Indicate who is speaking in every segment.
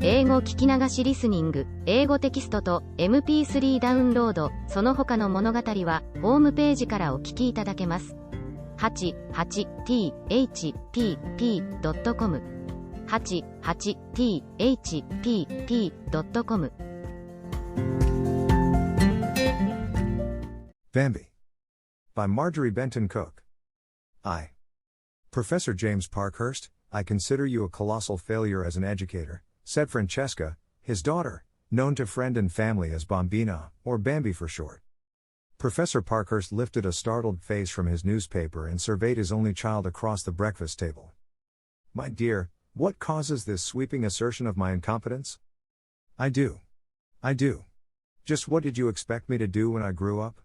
Speaker 1: 英語聞き流しリスニング、英語テキストと MP3 ダウンロード、その他の物語はホームページからお聞きいただけます。88thpp.com 88thpp.com
Speaker 2: Bambi. By Marjorie Benton Cook. Professor James Parkhurst, I consider you a colossal failure as an educator, said Francesca, his daughter, known to friend and family as Bambina, or Bambi for short. Professor Parkhurst lifted a startled face from his newspaper and surveyed his only child across the breakfast table. My dear, what causes this sweeping assertion of my incompetence? I do. Just what did you expect me to do when I grew up?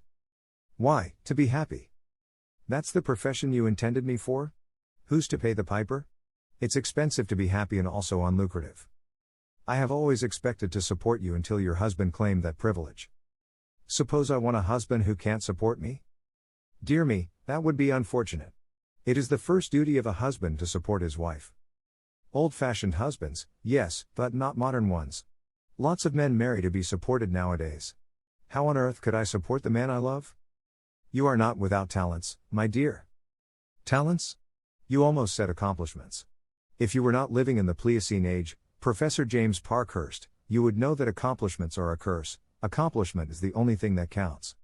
Speaker 2: Why, to be happy. That's the profession you intended me for? Who's to pay the piper? It's expensive to be happy and also unlucrative. I have always expected to support you until your husband claimed that privilege. Suppose I want a husband who can't support me? Dear me, that would be unfortunate. It is the first duty of a husband to support his wife. Old-fashioned husbands, yes, but not modern ones. Lots of men marry to be supported nowadays. How on earth could I support the man I love? You are not without talents, my dear. Talents? You almost said accomplishments. If you were not living in the Pliocene age, Professor James Parkhurst, you would know that accomplishments are a curse. Accomplishment is the only thing that counts.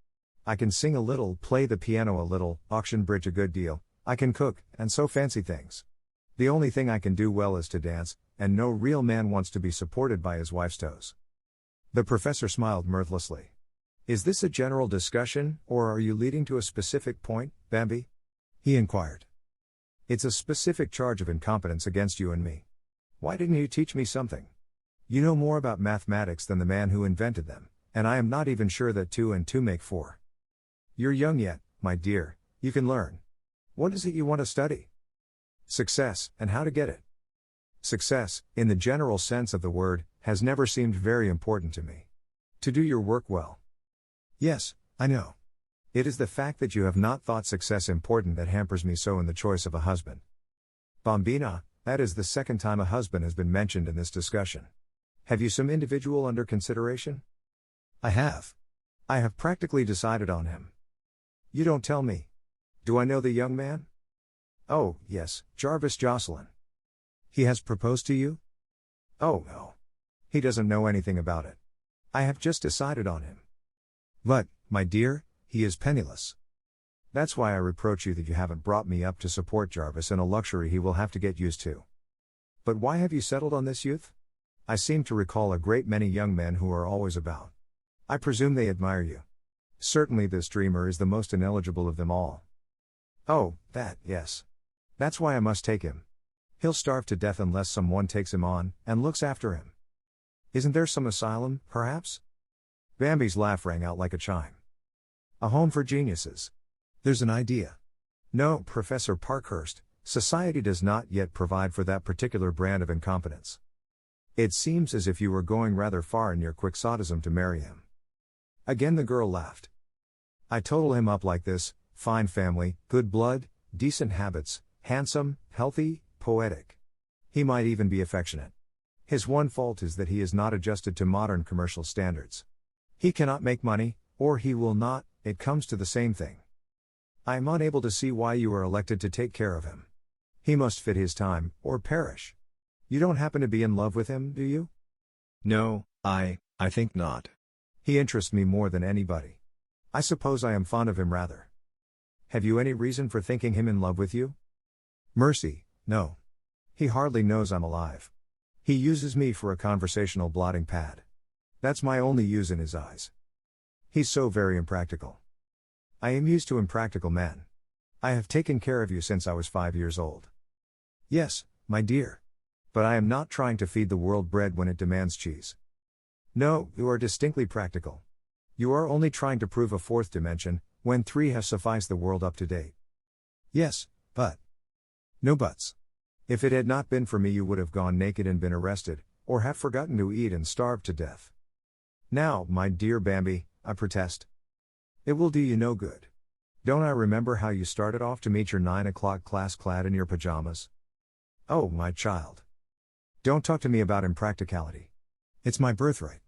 Speaker 2: I can sing a little, play the piano a little, auction bridge a good deal, I can cook, and sew fancy things. The only thing I can do well is to dance, and no real man wants to be supported by his wife's toes. The professor smiled mirthlessly. Is this a general discussion, or are you leading to a specific point, Bambi? He inquired. It's a specific charge of incompetence against you and me. Why didn't you teach me something? You know more about mathematics than the man who invented them, and I am not even sure that 2 and 2 make 4. You're young yet, my dear, you can learn. What is it you want to study? Success, and how to get it. Success, in the general sense of the word, has never seemed very important to me. To do your work well. Yes, I know. It is the fact that you have not thought success important that hampers me so in the choice of a husband. Bambina, that is the second time a husband has been mentioned in this discussion. Have you some individual under consideration? I have. I have practically decided on him. You don't tell me. Do I know the young man? Oh, yes, Jarvis Jocelyn. He has proposed to you? Oh, no. He doesn't know anything about it. I have just decided on him. But, my dear, he is penniless. That's why I reproach you that you haven't brought me up to support Jarvis in a luxury he will have to get used to. But why have you settled on this youth? I seem to recall a great many young men who are always about. I presume they admire you. Certainly this dreamer is the most ineligible of them all. Oh, yes. That's why I must take him. He'll starve to death unless someone takes him on, and looks after him. Isn't there some asylum, perhaps? Bambi's laugh rang out like a chime. A home for geniuses. There's an idea. No, Professor Parkhurst, society does not yet provide for that particular brand of incompetence. It seems as if you were going rather far in your quixotism to marry him. Again the girl laughed. I total him up like this: fine family, good blood, decent habits, handsome, healthy, poetic. He might even be affectionate. His one fault is that he is not adjusted to modern commercial standards. He cannot make money, or he will not, it comes to the same thing. I am unable to see why you are elected to take care of him. He must fit his time, or perish. You don't happen to be in love with him, do you? No, I think not. He interests me more than anybody. I suppose I am fond of him rather. Have you any reason for thinking him in love with you? Mercy, no. He hardly knows I'm alive. He uses me for a conversational blotting pad. That's my only use in his eyes. He's so very impractical. I am used to impractical men. I have taken care of you since I was 5 years old. Yes, my dear. But I am not trying to feed the world bread when it demands cheese. No, you are distinctly practical. You are only trying to prove a fourth dimension, when 3 have sufficed the world up to date. Yes, but. No buts. If it had not been for me you would have gone naked and been arrested, or have forgotten to eat and starved to death. Now, my dear Bambi, I protest. It will do you no good. Don't I remember how you started off to meet your 9 o'clock class clad in your pajamas? Oh, my child. Don't talk to me about impracticality. It's my birthright.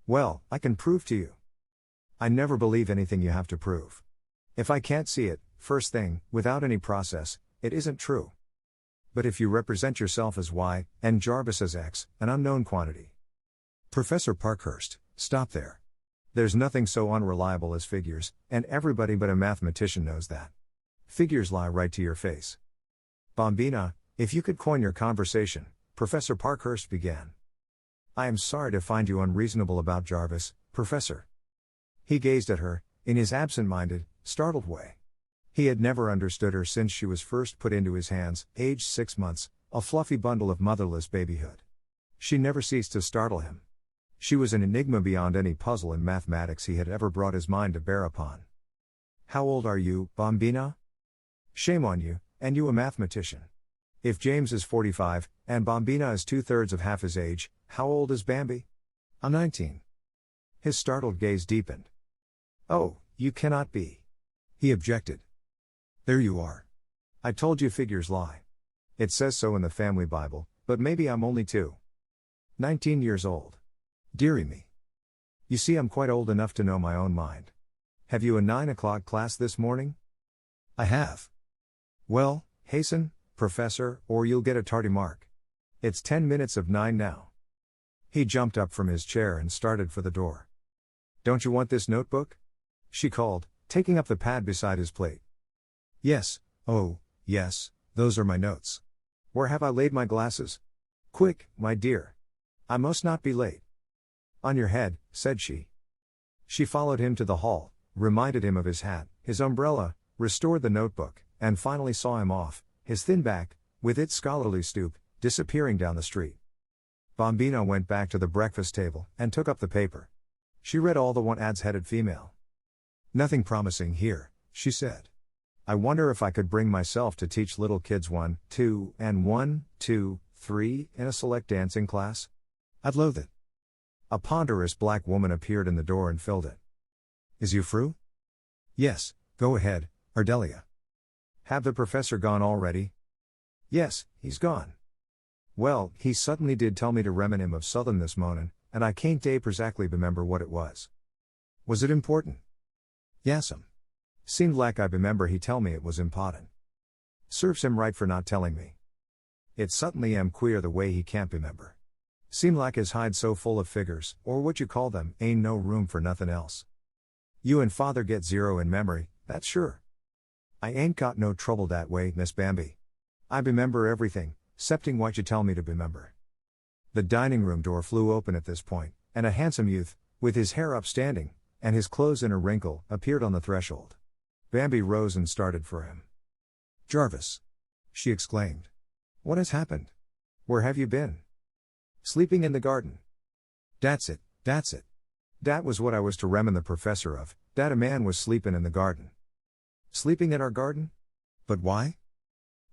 Speaker 2: Well, I can prove to you. I never believe anything you have to prove. If I can't see it, first thing, without any process, it isn't true. But if you represent yourself as Y, and Jarvis as X, an unknown quantity. Professor Parkhurst, stop there. There's nothing so unreliable as figures, and everybody but a mathematician knows that. Figures lie right to your face. Bambina, if you could coin your conversation, Professor Parkhurst began. I am sorry to find you unreasonable about Jarvis, Professor. He gazed at her, in his absent-minded, startled way. He had never understood her since she was first put into his hands, aged 6 months, a fluffy bundle of motherless babyhood. She never ceased to startle him. She was an enigma beyond any puzzle in mathematics he had ever brought his mind to bear upon. How old are you, Bambina? Shame on you, and you a mathematician. If James is 45, and Bambina is 2/3 of half his age, how old is Bambi? I'm 19. His startled gaze deepened. Oh, you cannot be. He objected. There you are. I told you figures lie. It says so in the family Bible, but maybe I'm only 19 years old. Dearie me. You see, I'm quite old enough to know my own mind. Have you a 9 o'clock class this morning? I have. Well, hasten, Professor, or you'll get a tardy mark. It's 10 minutes of 9 now. He jumped up from his chair and started for the door. Don't you want this notebook? She called, taking up the pad beside his plate. Yes, oh, yes, those are my notes. Where have I laid my glasses? Quick, my dear. I must not be late. On your head, said she. She followed him to the hall, reminded him of his hat, his umbrella, restored the notebook, and finally saw him off, his thin back, with its scholarly stoop, disappearing down the street. Bambina went back to the breakfast table, and took up the paper. She read all the one ads headed female. Nothing promising here, she said. I wonder if I could bring myself to teach little kids 1, 2, and 1, 2, 3 in a select dancing class? I'd loathe it. A ponderous black woman appeared in the door and filled it. Is you through? Yes, go ahead, Ardelia. Have the professor gone already? Yes, he's gone. Well, he suddenly did tell me to remin him of Southern this mornin', and I can't exactly remember what it was. Was it important? Yes'm. Seemed like I remember he tell me it was important. Serves him right for not telling me. It suddenly am queer the way he can't remember. Seem like his hide so full of figures, or what you call them, ain't no room for nothing else. You and father get 0 in memory, that's sure. I ain't got no trouble that way, Miss Bambi. I remember everything, 'cepting what you tell me to remember. The dining room door flew open at this point, and a handsome youth, with his hair upstanding, and his clothes in a wrinkle, appeared on the threshold. Bambi rose and started for him. Jarvis! She exclaimed. What has happened? Where have you been? Sleeping in the garden. That's it, that's it. Dat was what I was to remin the professor of, dat a man was sleepin' in the garden. Sleeping in our garden? But why?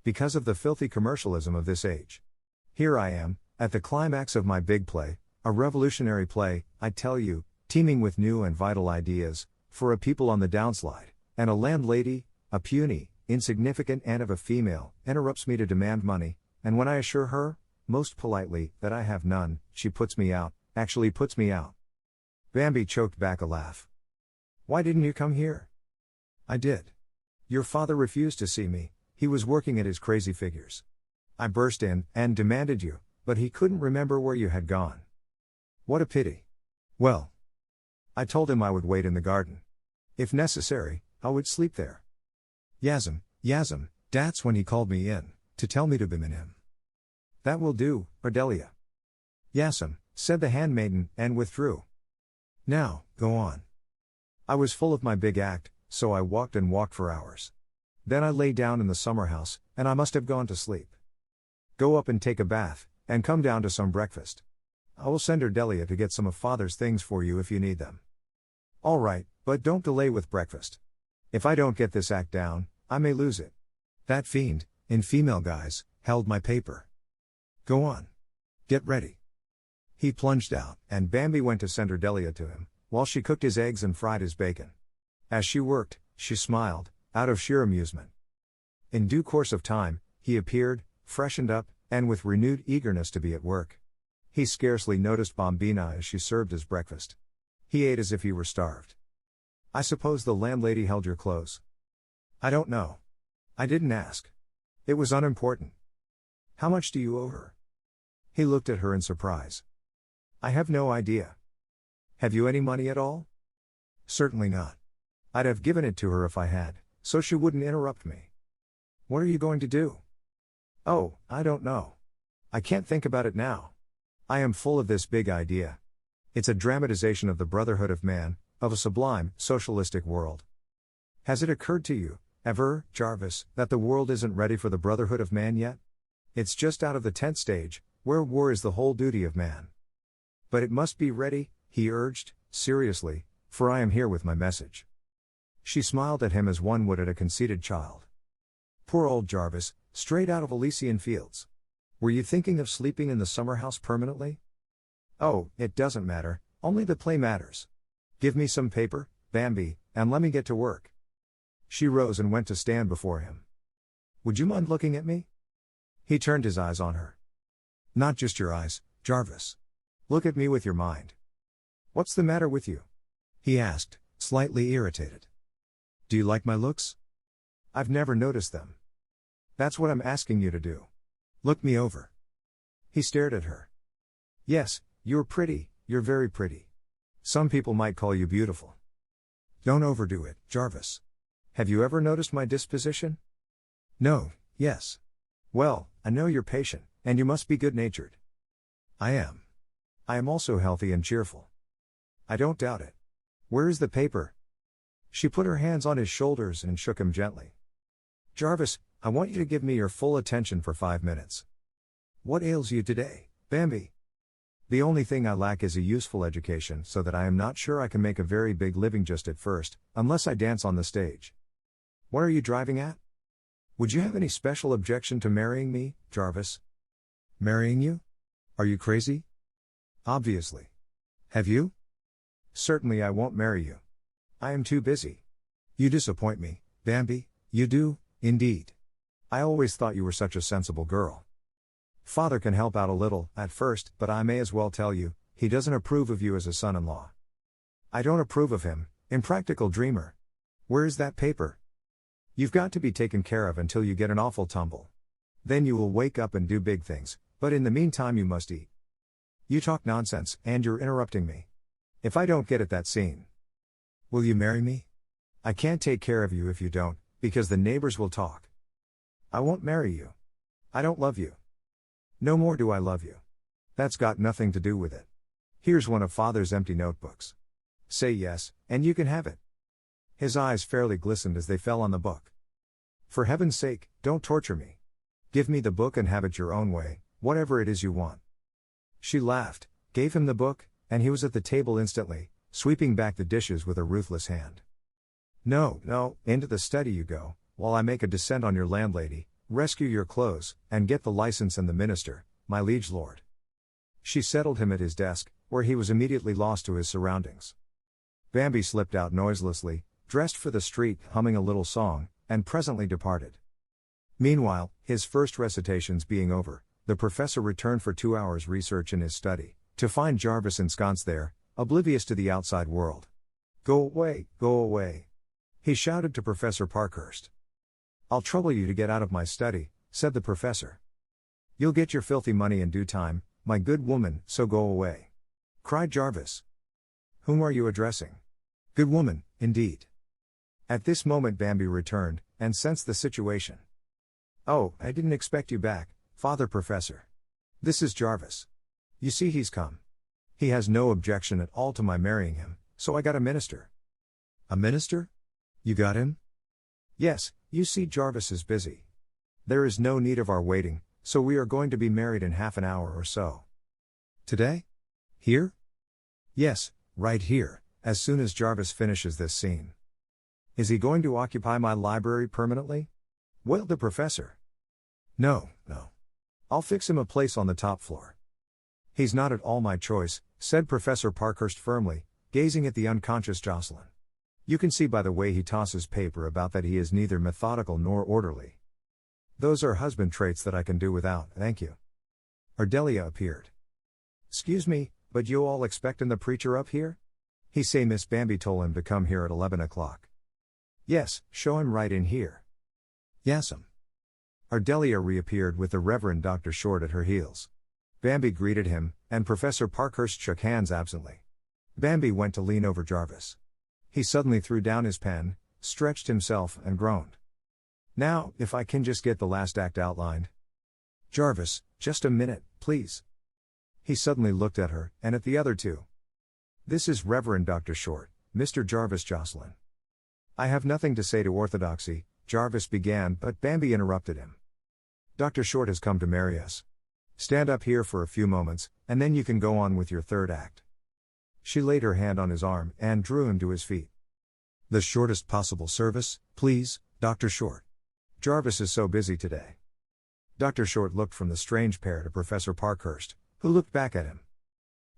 Speaker 2: Because of the filthy commercialism of this age. Here I am, at the climax of my big play, a revolutionary play, I tell you, teeming with new and vital ideas, for a people on the downslide, and a landlady, a puny, insignificant aunt of a female, interrupts me to demand money, and when I assure her, most politely, that I have none, she puts me out, actually puts me out. Bambi choked back a laugh. Why didn't you come here? I did. Your father refused to see me, he was working at his crazy figures. I burst in, and demanded you, but he couldn't remember where you had gone. What a pity. Well, I told him I would wait in the garden. If necessary, I would sleep there. Yasm, that's when he called me in, to tell me to be in him. That will do, Ardelia. Yasm, said the handmaiden, and withdrew. Now, go on. I was full of my big act, so I walked and walked for hours. Then I lay down in the summer house, and I must have gone to sleep. Go up and take a bath, and come down to some breakfast. I will send Ardelia to get some of father's things for you if you need them. All right, but don't delay with breakfast. If I don't get this act down, I may lose it. That fiend, in female guise, held my paper. Go on. Get ready. He plunged out, and Bambi went to send Ardelia to him, while she cooked his eggs and fried his bacon. As she worked, she smiled, out of sheer amusement. In due course of time, he appeared, freshened up, and with renewed eagerness to be at work. He scarcely noticed Bambina as she served his breakfast. He ate as if he were starved. "I suppose the landlady held your clothes?" "I don't know. I didn't ask. It was unimportant." "How much do you owe her?" He looked at her in surprise. "I have no idea." "Have you any money at all?" "Certainly not. I'd have given it to her if I had, so she wouldn't interrupt me." "What are you going to do?" "Oh, I don't know. I can't think about it now. I am full of this big idea. It's a dramatization of the brotherhood of man, of a sublime, socialistic world. Has it occurred to you, ever, Jarvis, that the world isn't ready for the brotherhood of man yet? It's just out of the tent stage, where war is the whole duty of man. But it must be ready," he urged, seriously, "for I am here with my message." She smiled at him as one would at a conceited child. Poor old Jarvis, straight out of Elysian fields. "Were you thinking of sleeping in the summer house permanently?" "Oh, it doesn't matter, only the play matters. Give me some paper, Bambi, and let me get to work." She rose and went to stand before him. "Would you mind looking at me?" He turned his eyes on her. "Not just your eyes, Jarvis. Look at me with your mind." "What's the matter with you?" he asked, slightly irritated. "Do you like my looks?" "I've never noticed them." "That's what I'm asking you to do. Look me over." He stared at her. "Yes, you're pretty, you're very pretty. Some people might call you beautiful. Don't overdo it, Jarvis. Have you ever noticed my disposition?" "No, yes." "Well, I know you're patient, and you must be good-natured." "I am. I am also healthy and cheerful." "I don't doubt it. Where is the paper?" She put her hands on his shoulders and shook him gently. "Jarvis, I want you to give me your full attention for 5 minutes. What ails you today, Bambi?" "The only thing I lack is a useful education, so that I am not sure I can make a very big living just at first, unless I dance on the stage." "What are you driving at?" "Would you have any special objection to marrying me, Jarvis?" "Marrying you? Are you crazy?" "Obviously. Have you?" "Certainly I won't marry you. I am too busy." "You disappoint me, Bambi, you do, indeed. I always thought you were such a sensible girl. Father can help out a little, at first, but I may as well tell you, he doesn't approve of you as a son-in-law." "I don't approve of him, impractical dreamer. Where is that paper?" "You've got to be taken care of until you get an awful tumble. Then you will wake up and do big things, but in the meantime you must eat." "You talk nonsense, and you're interrupting me. If I don't get at that scene." "Will you marry me?" "I can't take care of you if you don't, because the neighbors will talk." "I won't marry you. I don't love you." "No more do I love you. That's got nothing to do with it. Here's one of Father's empty notebooks. Say yes, and you can have it." His eyes fairly glistened as they fell on the book. "For heaven's sake, don't torture me. Give me the book and have it your own way, whatever it is you want." She laughed, gave him the book, and he was at the table instantly, sweeping back the dishes with a ruthless hand. No, into the study you go, while I make a descent on your landlady, rescue your clothes, and get the license and the minister, my liege lord." She settled him at his desk, where he was immediately lost to his surroundings. Bambi slipped out noiselessly, dressed for the street, humming a little song, and presently departed. Meanwhile, his first recitations being over, the professor returned for 2 hours' research in his study, to find Jarvis ensconced there, oblivious to the outside world. Go away," he shouted to Professor Parkhurst. "I'll trouble you to get out of my study," said the professor. "You'll get your filthy money in due time, my good woman, so go away," cried Jarvis. "Whom are you addressing? Good woman, indeed." At this moment Bambi returned, and sensed the situation. "Oh, I didn't expect you back, Father Professor. This is Jarvis. You see he's come. He has no objection at all to my marrying him, so I got a minister." "A minister? You got him?" "Yes, you see Jarvis is busy. There is no need of our waiting, so we are going to be married in half an hour or so." "Today? Here?" "Yes, right here, as soon as Jarvis finishes this scene." "Is he going to occupy my library permanently?" wailed the professor. No. I'll fix him a place on the top floor." "He's not at all my choice," said Professor Parkhurst firmly, gazing at the unconscious Jocelyn. "You can see by the way he tosses paper about that he is neither methodical nor orderly. Those are husband traits that I can do without, thank you." Ardelia appeared. "Excuse me, but you all expectin' the preacher up here? He say Miss Bambi told him to come here at 11 o'clock. Yes, show him right in here." "Yes'm." Ardelia reappeared with the Reverend Dr. Short at her heels. Bambi greeted him, and Professor Parkhurst shook hands absently. Bambi went to lean over Jarvis. He suddenly threw down his pen, stretched himself, and groaned. "Now, if I can just get the last act outlined." "Jarvis, just a minute, please." He suddenly looked at her, and at the other two. "This is Reverend Dr. Short, Mr. Jarvis Jocelyn." "I have nothing to say to orthodoxy," Jarvis began, but Bambi interrupted him. "Dr. Short has come to marry us. Stand up here for a few moments, and then you can go on with your third act." She laid her hand on his arm and drew him to his feet. "The shortest possible service, please, Dr. Short. Jarvis is so busy today." Dr. Short looked from the strange pair to Professor Parkhurst, who looked back at him.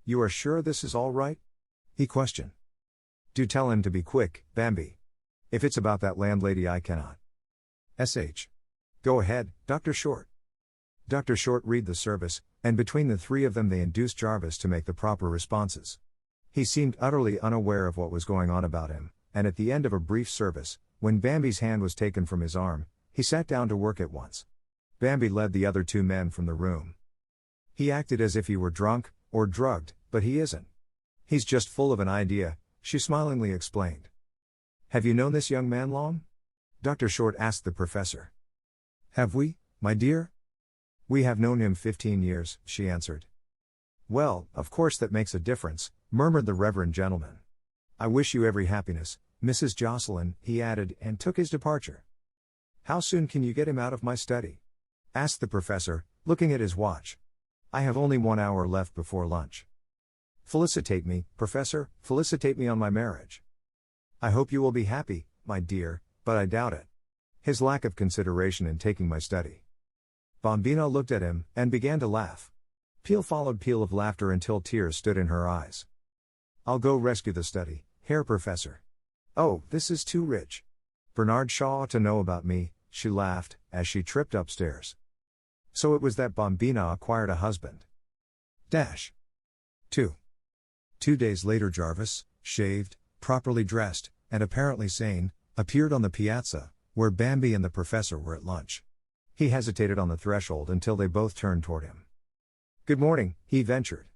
Speaker 2: "You are sure this is all right?" he questioned. "Do tell him to be quick, Bambi. If it's about that landlady, I cannot. Go ahead, Dr. Short." Dr. Short read the service, and between the three of them they induced Jarvis to make the proper responses. He seemed utterly unaware of what was going on about him, and at the end of a brief service, when Bambi's hand was taken from his arm, he sat down to work at once. Bambi led the other two men from the room. "He acted as if he were drunk, or drugged, but he isn't. He's just full of an idea," she smilingly explained. "Have you known this young man long?" Dr. Short asked the professor. "Have we, my dear?" "We have known him 15 years, she answered. "Well, of course that makes a difference," murmured the reverend gentleman. "I wish you every happiness, Mrs. Jocelyn," he added, and took his departure. "How soon can you get him out of my study?" asked the professor, looking at his watch. "I have only 1 hour left before lunch." "Felicitate me, Professor, felicitate me on my marriage." "I hope you will be happy, my dear, but I doubt it. His lack of consideration in taking my study." Bambina looked at him, and began to laugh. Peal followed peal of laughter until tears stood in her eyes. "I'll go rescue the study, Herr Professor." "Oh, this is too rich. Bernard Shaw ought to know about me," she laughed, as she tripped upstairs. So it was that Bambina acquired a husband. 2. 2 days later Jarvis, shaved, properly dressed, and apparently sane, appeared on the piazza, where Bambi and the professor were at lunch. He hesitated on the threshold until they both turned toward him. "Good morning," he ventured.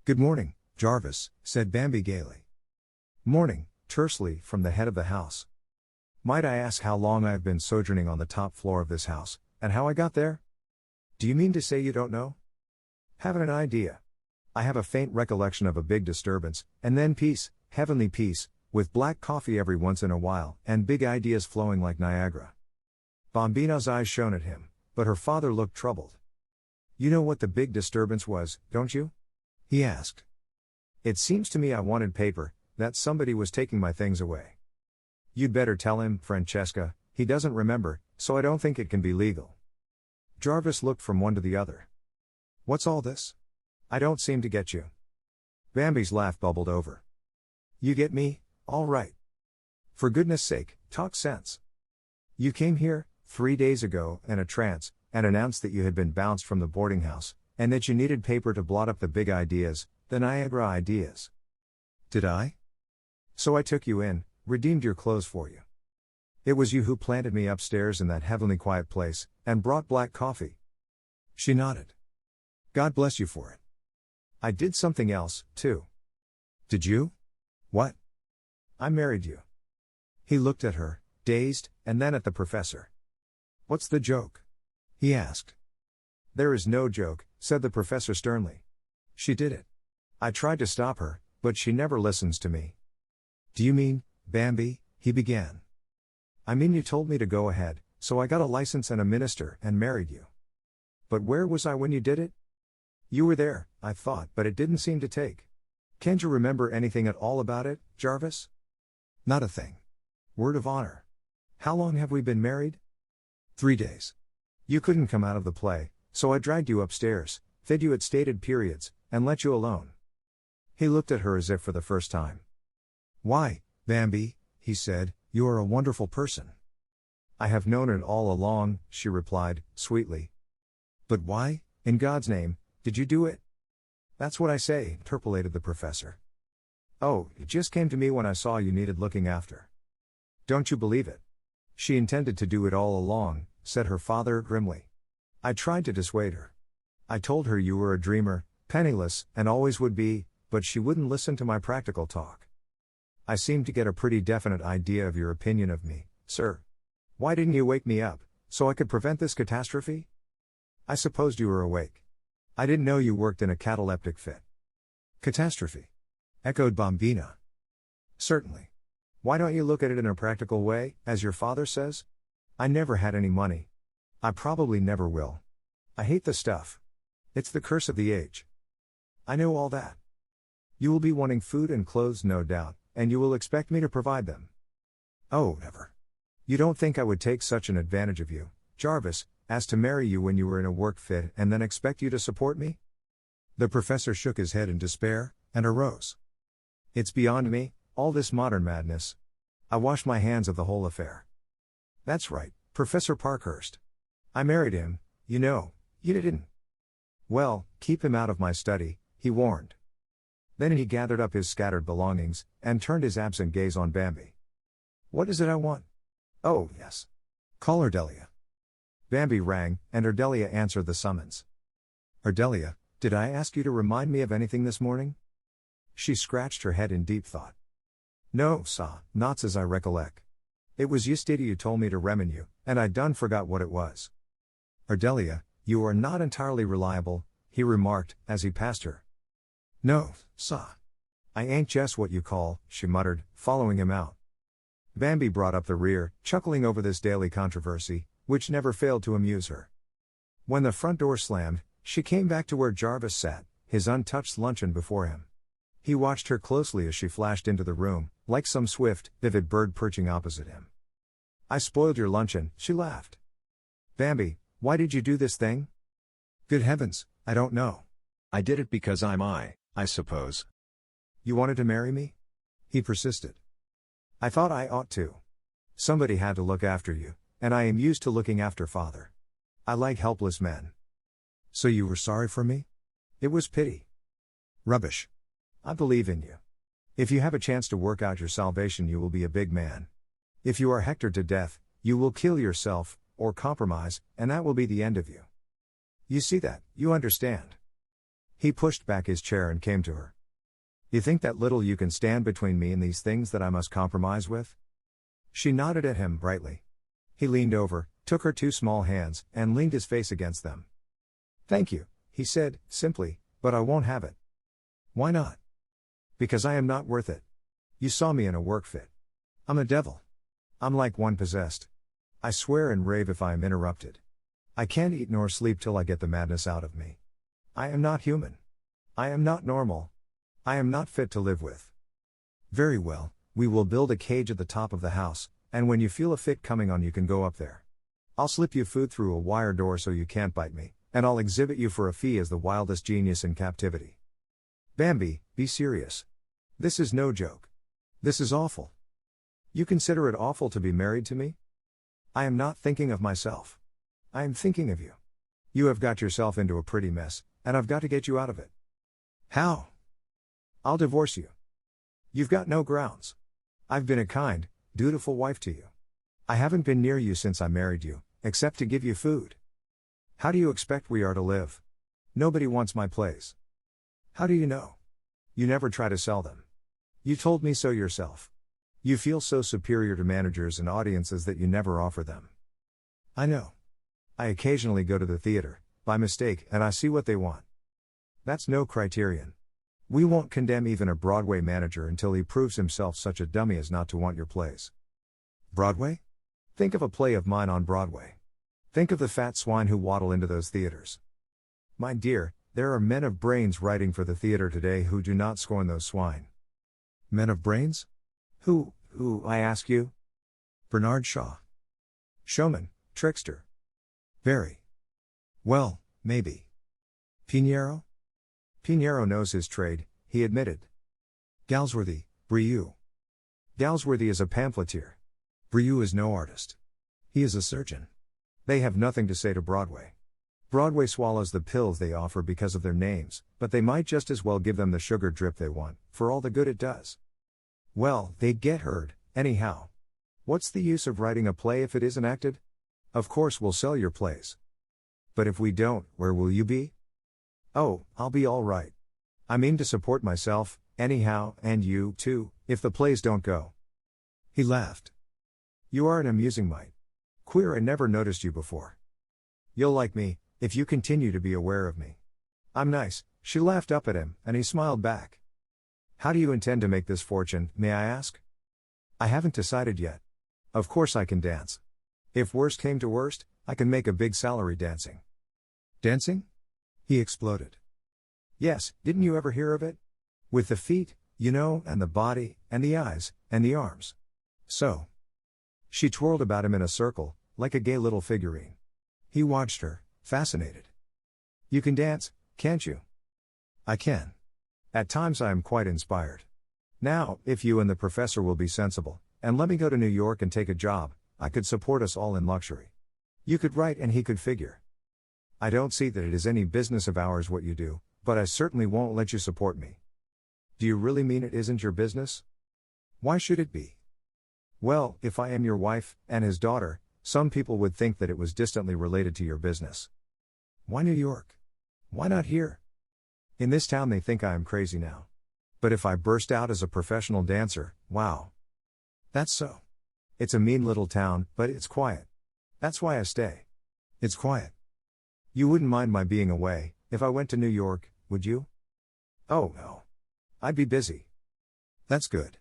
Speaker 2: "Good morning, Jarvis," said Bambi gaily. "Morning," tersely, from the head of the house. "Might I ask how long I have been sojourning on the top floor of this house, and how I got there?" "Do you mean to say you don't know?" "Haven't an idea. I have a faint recollection of a big disturbance, and then peace, heavenly peace, with black coffee every once in a while, and big ideas flowing like Niagara." Bambina's eyes shone at him, but her father looked troubled. "You know what the big disturbance was, don't you?" he asked. "It seems to me I wanted paper, that somebody was taking my things away." "You'd better tell him, Francesca, he doesn't remember, so I don't think it can be legal." Jarvis looked from one to the other. "What's all this? I don't seem to get you." Bambi's laugh bubbled over. "You get me, all right. For goodness sake, talk sense. You came here, 3 days ago, in a trance, and announced that you had been bounced from the boarding house, and that you needed paper to blot up the big ideas, the Niagara ideas." "Did I?" "So I took you in, redeemed your clothes for you. It was you who planted me upstairs in that heavenly quiet place, and brought black coffee." She nodded. "God bless you for it. I did something else, too." "Did you? What?" "I married you." He looked at her, dazed, and then at the professor. "What's the joke?" he asked. "There is no joke," said the professor sternly. "She did it. I tried to stop her, but she never listens to me." "Do you mean, Bambi?" he began. "I mean you told me to go ahead, so I got a license and a minister, and married you. But where was I when you did it? You were there, I thought, but it didn't seem to take. Can't you remember anything at all about it, Jarvis?" "Not a thing. Word of honor. How long have we been married?" 3 days. You couldn't come out of the play, so I dragged you upstairs, fed you at stated periods, and let you alone." He looked at her as if for the first time. "Why, Bambi," he said, "you are a wonderful person." "I have known it all along," she replied, sweetly. "But why, in God's name, Did you do it? That's what I say, interpolated the professor. Oh, it just came to me when I saw you needed looking after. Don't you believe it? She intended to do it all along, said her father grimly. I tried to dissuade her. I told her you were a dreamer, penniless, and always would be, but she wouldn't listen to my practical talk. I seemed to get a pretty definite idea of your opinion of me, sir. Why didn't you wake me up, so I could prevent this catastrophe? I supposed you were awake. I didn't know you worked in a cataleptic fit. Catastrophe, echoed Bombina. Certainly. Why don't you look at it in a practical way, as your father says? I never had any money. I probably never will. I hate the stuff. It's the curse of the age. I know all that. You will be wanting food and clothes, no doubt, and you will expect me to provide them. Oh, never. You don't think I would take such an advantage of you, Jarvis, as to marry you when you were in a work fit and then expect you to support me? The professor shook his head in despair, and arose. It's beyond me, all this modern madness. I wash my hands of the whole affair. That's right, Professor Parkhurst. I married him, you know, you didn't. Well, keep him out of my study, he warned. Then he gathered up his scattered belongings, and turned his absent gaze on Bambi. What is it I want? Oh, yes. Call Ardelia. Bambi rang, and Ardelia answered the summons. Ardelia, did I ask you to remind me of anything this morning? She scratched her head in deep thought. No, sa, not as I recollect. It was yesterday you told me to remin you, and I done forgot what it was. Ardelia, you are not entirely reliable, he remarked, as he passed her. No, sa. I ain't just what you call, she muttered, following him out. Bambi brought up the rear, chuckling over this daily controversy, which never failed to amuse her. When the front door slammed, she came back to where Jarvis sat, his untouched luncheon before him. He watched her closely as she flashed into the room, like some swift, vivid bird perching opposite him. I spoiled your luncheon, she laughed. Bambi, why did you do this thing? Good heavens, I don't know. I did it because I suppose. You wanted to marry me? He persisted. I thought I ought to. Somebody had to look after you, and I am used to looking after father. I like helpless men. So you were sorry for me? It was pity. Rubbish. I believe in you. If you have a chance to work out your salvation, you will be a big man. If you are hectored to death, you will kill yourself, or compromise, and that will be the end of you. You see that, you understand. He pushed back his chair and came to her. You think that little you can stand between me and these things that I must compromise with? She nodded at him brightly. He leaned over, took her two small hands, and leaned his face against them. Thank you, he said, simply, but I won't have it. Why not? Because I am not worth it. You saw me in a work fit. I'm a devil. I'm like one possessed. I swear and rave if I am interrupted. I can't eat nor sleep till I get the madness out of me. I am not human. I am not normal. I am not fit to live with. Very well, we will build a cage at the top of the house, and when you feel a fit coming on you can go up there. I'll slip you food through a wire door so you can't bite me, and I'll exhibit you for a fee as the wildest genius in captivity. Bambi, be serious. This is no joke. This is awful. You consider it awful to be married to me? I am not thinking of myself. I am thinking of you. You have got yourself into a pretty mess, and I've got to get you out of it. How? I'll divorce you. You've got no grounds. I've been a kind, dutiful wife to you. I haven't been near you since I married you, except to give you food. How do you expect we are to live? Nobody wants my place. How do you know? You never try to sell them. You told me so yourself. You feel so superior to managers and audiences that you never offer them. I know. I occasionally go to the theater, by mistake, and I see what they want. That's no criterion. We won't condemn even a Broadway manager until he proves himself such a dummy as not to want your plays. Broadway? Think of a play of mine on Broadway. Think of the fat swine who waddle into those theaters. My dear, there are men of brains writing for the theater today who do not scorn those swine. Men of brains? Who, I ask you? Bernard Shaw. Showman, trickster. Very. Well, maybe. Pinheiro? Pinheiro knows his trade, he admitted. Galsworthy, Brieux. Galsworthy is a pamphleteer. Brieux is no artist. He is a surgeon. They have nothing to say to Broadway. Broadway swallows the pills they offer because of their names, but they might just as well give them the sugar drip they want, for all the good it does. Well, they'd get heard, anyhow. What's the use of writing a play if it isn't acted? Of course we'll sell your plays. But if we don't, where will you be? Oh, I'll be all right. I mean to support myself, anyhow, and you, too, if the plays don't go. He laughed. You are an amusing mite. Queer, I never noticed you before. You'll like me, if you continue to be aware of me. I'm nice, she laughed up at him, and he smiled back. How do you intend to make this fortune, may I ask? I haven't decided yet. Of course I can dance. If worst came to worst, I can make a big salary dancing. Dancing? He exploded. Yes, didn't you ever hear of it? With the feet, you know, and the body, and the eyes, and the arms. So. She twirled about him in a circle, like a gay little figurine. He watched her, fascinated. You can dance, can't you? I can. At times I am quite inspired. Now, if you and the professor will be sensible, and let me go to New York and take a job, I could support us all in luxury. You could write and he could figure. I don't see that it is any business of ours what you do, but I certainly won't let you support me. Do you really mean it isn't your business? Why should it be? Well, if I am your wife, and his daughter, some people would think that it was distantly related to your business. Why New York? Why not here? In this town they think I am crazy now. But if I burst out as a professional dancer, wow. That's so. It's a mean little town, but it's quiet. That's why I stay. It's quiet. You wouldn't mind my being away, if I went to New York, would you? Oh no. I'd be busy. That's good.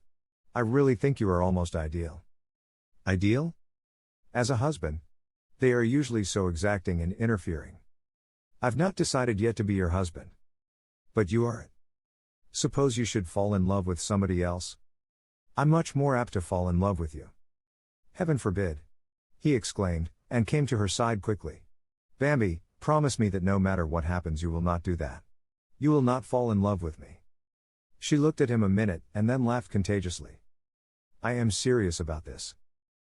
Speaker 2: I really think you are almost ideal. Ideal? As a husband. They are usually so exacting and interfering. I've not decided yet to be your husband. But you are it. Suppose you should fall in love with somebody else? I'm much more apt to fall in love with you. Heaven forbid. He exclaimed, and came to her side quickly. Bambi, promise me that no matter what happens you will not do that. You will not fall in love with me. She looked at him a minute, and then laughed contagiously. I am serious about this.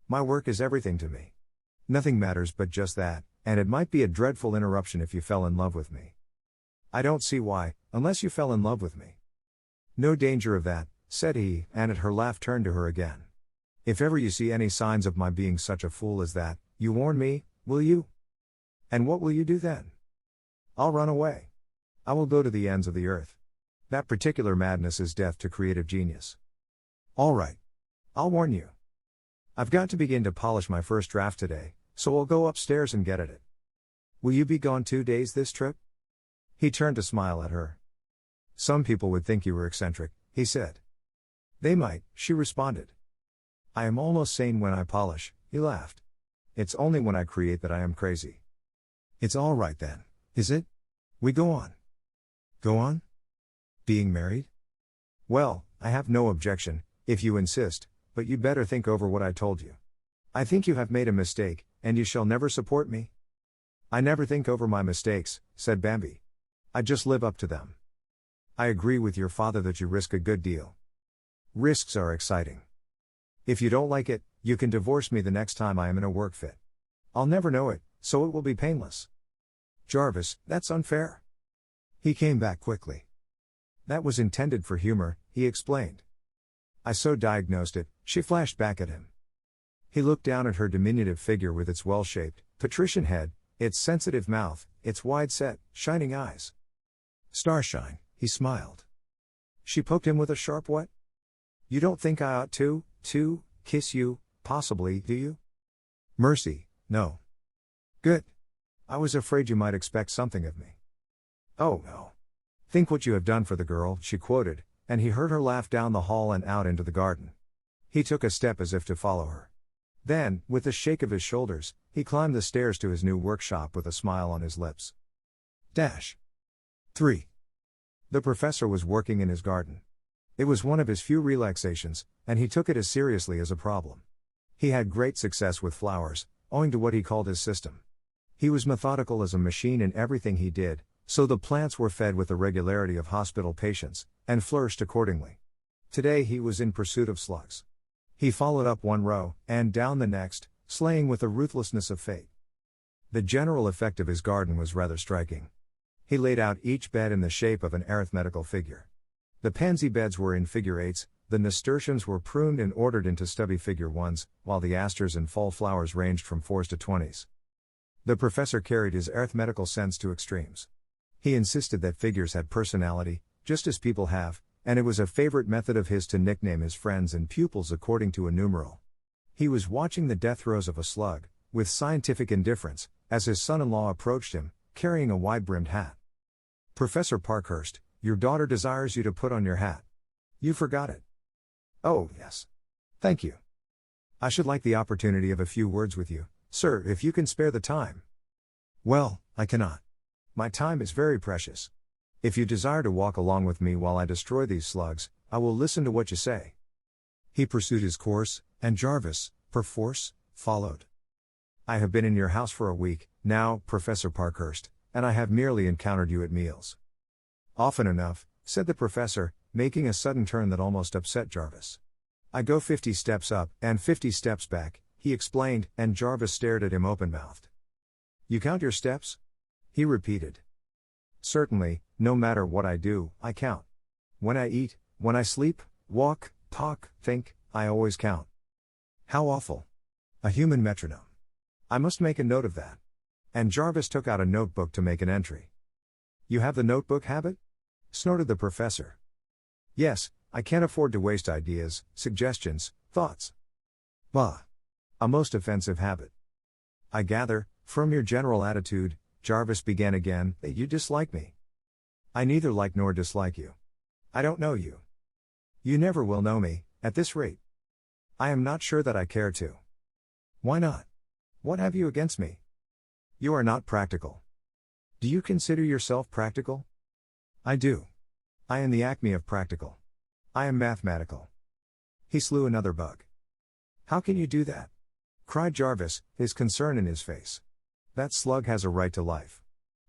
Speaker 2: My work is everything to me. Nothing matters but just that, and it might be a dreadful interruption if you fell in love with me. I don't see why, unless you fell in love with me. No danger of that, said he, and at her laugh turned to her again. If ever you see any signs of my being such a fool as that, you warn me, will you? And what will you do then? I'll run away. I will go to the ends of the earth. That particular madness is death to creative genius. All right. I'll warn you. I've got to begin to polish my first draft today, so I'll go upstairs and get at it. Will you be gone 2 days this trip? He turned to smile at her. Some people would think you were eccentric, he said. They might, she responded. I am almost sane when I polish, he laughed. It's only when I create that I am crazy. It's all right then, is it? We go on. Go on? Being married? Well, I have no objection, if you insist, but you'd better think over what I told you. I think you have made a mistake, and you shall never support me. I never think over my mistakes, said Bambi. I just live up to them. I agree with your father that you risk a good deal. Risks are exciting. If you don't like it, you can divorce me the next time I am in a work fit. I'll never know it, so it will be painless. Jarvis, that's unfair. He came back quickly. That was intended for humor, he explained. I so diagnosed it, she flashed back at him. He looked down at her diminutive figure with its well-shaped, patrician head, its sensitive mouth, its wide-set, shining eyes. Starshine, he smiled. She poked him with a sharp what? You don't think I ought to kiss you, possibly, do you? Mercy, no. Good. I was afraid you might expect something of me. Oh no. Think what you have done for the girl, she quoted, and he heard her laugh down the hall and out into the garden. He took a step as if to follow her. Then, with a shake of his shoulders, he climbed the stairs to his new workshop with a smile on his lips. 3. The professor was working in his garden. It was one of his few relaxations, and he took it as seriously as a problem. He had great success with flowers, owing to what he called his system. He was methodical as a machine in everything he did, so the plants were fed with the regularity of hospital patients, and flourished accordingly. Today he was in pursuit of slugs. He followed up one row, and down the next, slaying with the ruthlessness of fate. The general effect of his garden was rather striking. He laid out each bed in the shape of an arithmetical figure. The pansy beds were in figure eights, the nasturtiums were pruned and ordered into stubby figure ones, while the asters and fall flowers ranged from 4s to 20s. The professor carried his arithmetical sense to extremes. He insisted that figures had personality, just as people have, and it was a favorite method of his to nickname his friends and pupils according to a numeral. He was watching the death throes of a slug, with scientific indifference, as his son-in-law approached him, carrying a wide-brimmed hat. "Professor Parkhurst, your daughter desires you to put on your hat. You forgot it." "Oh, yes. Thank you. I should like the opportunity of a few words with you, sir, if you can spare the time." "Well, I cannot. My time is very precious. If you desire to walk along with me while I destroy these slugs, I will listen to what you say." He pursued his course, and Jarvis, perforce, followed. "I have been in your house for a week, now, Professor Parkhurst, and I have merely encountered you at meals." "Often enough," said the professor, making a sudden turn that almost upset Jarvis. "I go 50 steps up, and 50 steps back," he explained, and Jarvis stared at him open-mouthed. "You count your steps?" he repeated. "Certainly, no matter what I do, I count. When I eat, when I sleep, walk, talk, think, I always count." "How awful. A human metronome. I must make a note of that." And Jarvis took out a notebook to make an entry. "You have the notebook habit?" snorted the professor. "Yes, I can't afford to waste ideas, suggestions, thoughts." "Bah! A most offensive habit. I gather, from your general attitude," Jarvis began again, "that you dislike me." "I neither like nor dislike you. I don't know you. You never will know me, at this rate. I am not sure that I care to." "Why not? What have you against me?" "You are not practical." "Do you consider yourself practical?" "I do. I am the acme of practical. I am mathematical." He slew another bug. "How can you do that?" cried Jarvis, his concern in his face. "That slug has a right to life.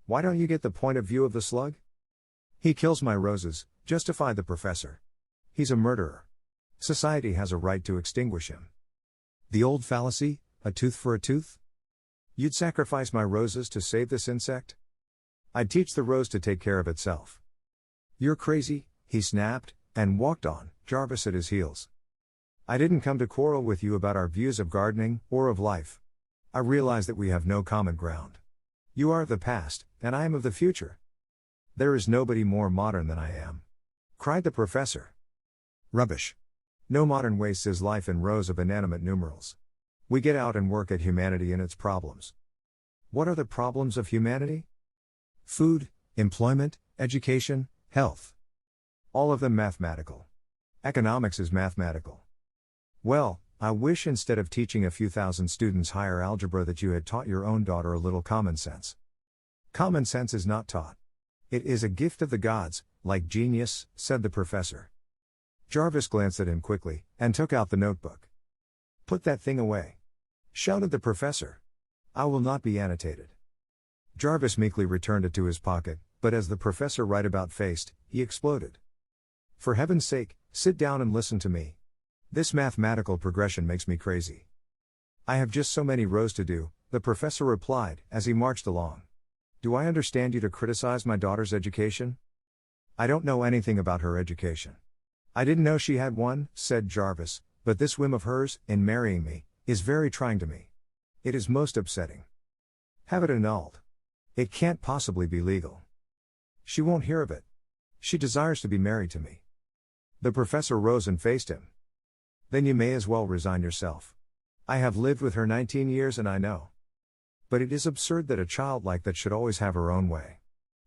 Speaker 2: Why don't you get the point of view of the slug?" "He kills my roses," justified the professor. "He's a murderer. Society has a right to extinguish him." "The old fallacy, a tooth for a tooth? You'd sacrifice my roses to save this insect?" "I'd teach the rose to take care of itself." "You're crazy," he snapped, and walked on, Jarvis at his heels. "I didn't come to quarrel with you about our views of gardening, or of life. I realize that we have no common ground. You are of the past, and I am of the future. There is nobody more modern than I am," cried the professor. "Rubbish. No modern wastes his life in rows of inanimate numerals. We get out and work at humanity and its problems." "What are the problems of humanity?" "Food, employment, education, health. All of them mathematical. Economics is mathematical." "Well, I wish instead of teaching a few thousand students higher algebra that you had taught your own daughter a little common sense." "Common sense is not taught. It is a gift of the gods, like genius," said the professor. Jarvis glanced at him quickly, and took out the notebook. "Put that thing away," shouted the professor. "I will not be annotated." Jarvis meekly returned it to his pocket, but as the professor right about faced, he exploded. "For heaven's sake, sit down and listen to me. This mathematical progression makes me crazy." "I have just so many rows to do," the professor replied, as he marched along. "Do I understand you to criticize my daughter's education?" "I don't know anything about her education." "I didn't know she had one," said Jarvis, "but this whim of hers, in marrying me, is very trying to me. It is most upsetting. Have it annulled. It can't possibly be legal. She won't hear of it. She desires to be married to me." The professor rose and faced him. "Then you may as well resign yourself. I have lived with her 19 years and I know. But it is absurd that a child like that should always have her own way.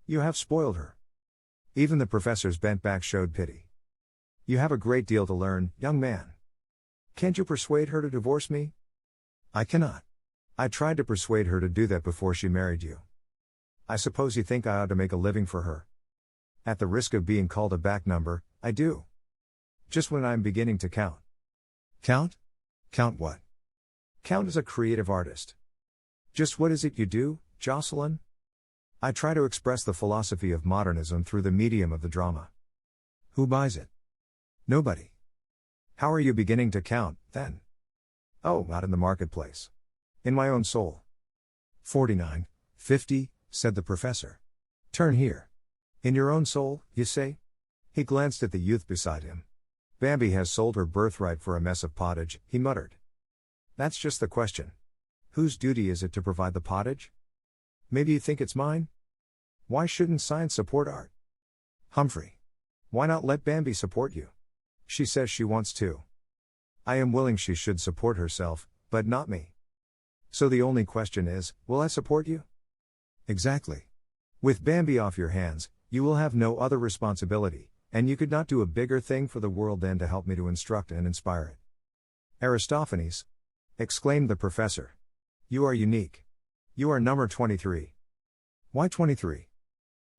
Speaker 2: You have spoiled her." Even the professor's bent back showed pity. "You have a great deal to learn, young man. Can't you persuade her to divorce me?" "I cannot. I tried to persuade her to do that before she married you." "I suppose you think I ought to make a living for her?" "At the risk of being called a back number, I do. Just when I'm beginning to count." "Count? Count what?" "Count as a creative artist." "Just what is it you do, Jocelyn?" "I try to express the philosophy of modernism through the medium of the drama." "Who buys it?" "Nobody." "How are you beginning to count, then?" "Oh, not in the marketplace. In my own soul." 49, 50, said the professor. Turn here. In your own soul, you say? He glanced at the youth beside him. Bambi has sold her birthright for a mess of pottage, he muttered. That's just the question. Whose duty is it to provide the pottage? Maybe you think it's mine? Why shouldn't science support art? Humphrey. Why not let Bambi support you? She says she wants to. I am willing she should support herself, but not me. So the only question is, will I support you? Exactly. With Bambi off your hands, you will have no other responsibility, and you could not do a bigger thing for the world than to help me to instruct and inspire it. Aristophanes! Exclaimed the professor. You are unique. You are number 23. Why 23?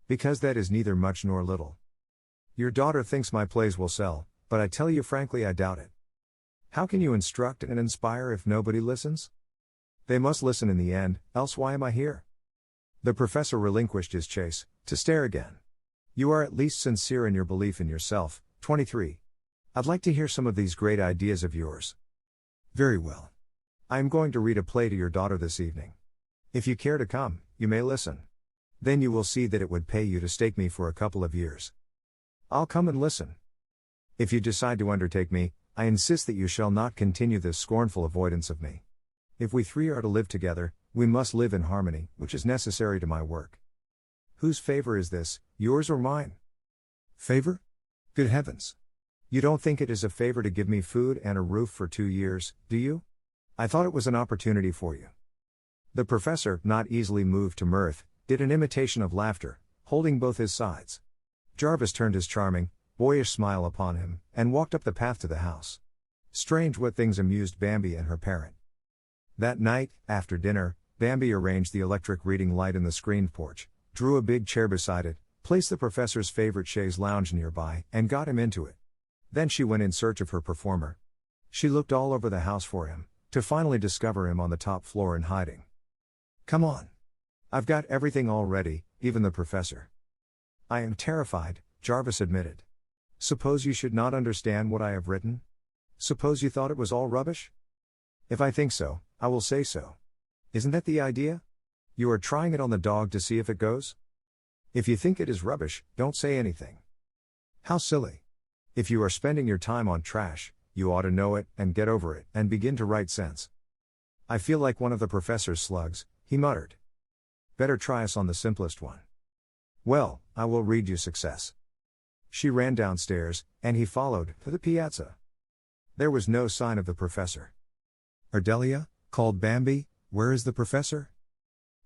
Speaker 2: Because that is neither much nor little. Your daughter thinks my plays will sell, but I tell you frankly I doubt it. How can you instruct and inspire if nobody listens? They must listen in the end, else why am I here? The professor relinquished his chase, to stare again. You are at least sincere in your belief in yourself, 23. I'd like to hear some of these great ideas of yours. Very well. I am going to read a play to your daughter this evening. If you care to come, you may listen. Then you will see that it would pay you to stake me for a couple of years. I'll come and listen. If you decide to undertake me, I insist that you shall not continue this scornful avoidance of me. If we three are to live together, we must live in harmony, which is necessary to my work. Whose favor is this, yours or mine? Favor? Good heavens! You don't think it is a favor to give me food and a roof for 2 years, do you? I thought it was an opportunity for you. The professor, not easily moved to mirth, did an imitation of laughter, holding both his sides. Jarvis turned his charming, boyish smile upon him, and walked up the path to the house. Strange what things amused Bambi and her parent. That night, after dinner, Bambi arranged the electric reading light in the screened porch, drew a big chair beside it, placed the professor's favorite chaise lounge nearby, and got him into it. Then she went in search of her performer. She looked all over the house for him, to finally discover him on the top floor in hiding. Come on. I've got everything all ready, even the professor. I am terrified, Jarvis admitted. Suppose you should not understand what I have written? Suppose you thought it was all rubbish? If I think so, I will say so. Isn't that the idea? You are trying it on the dog to see if it goes? If you think it is rubbish, don't say anything. How silly. If you are spending your time on trash, you ought to know it, and get over it, and begin to write sense. I feel like one of the professor's slugs, he muttered. Better try us on the simplest one. Well, I will read you success. She ran downstairs, and he followed, to the piazza. There was no sign of the professor. Ardelia, called Bambi, where is the professor?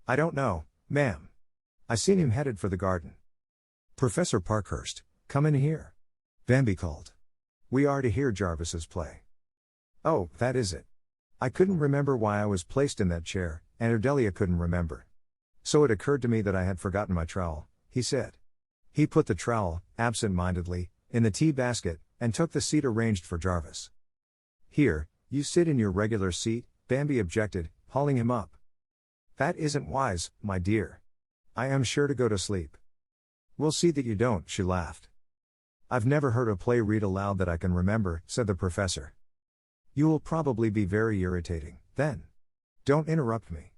Speaker 2: I don't know, ma'am. I seen him headed for the garden. Professor Parkhurst, come in here. Bambi called. We are to hear Jarvis's play. Oh, that is it. I couldn't remember why I was placed in that chair, and Ardelia couldn't remember. So it occurred to me that I had forgotten my trowel, he said. He put the trowel, absent-mindedly, in the tea basket, and took the seat arranged for Jarvis. Here, you sit in your regular seat, Bambi objected, hauling him up. That isn't wise, my dear. I am sure to go to sleep. We'll see that you don't, she laughed. I've never heard a play read aloud that I can remember, said the professor. You will probably be very irritating, then. Don't interrupt me.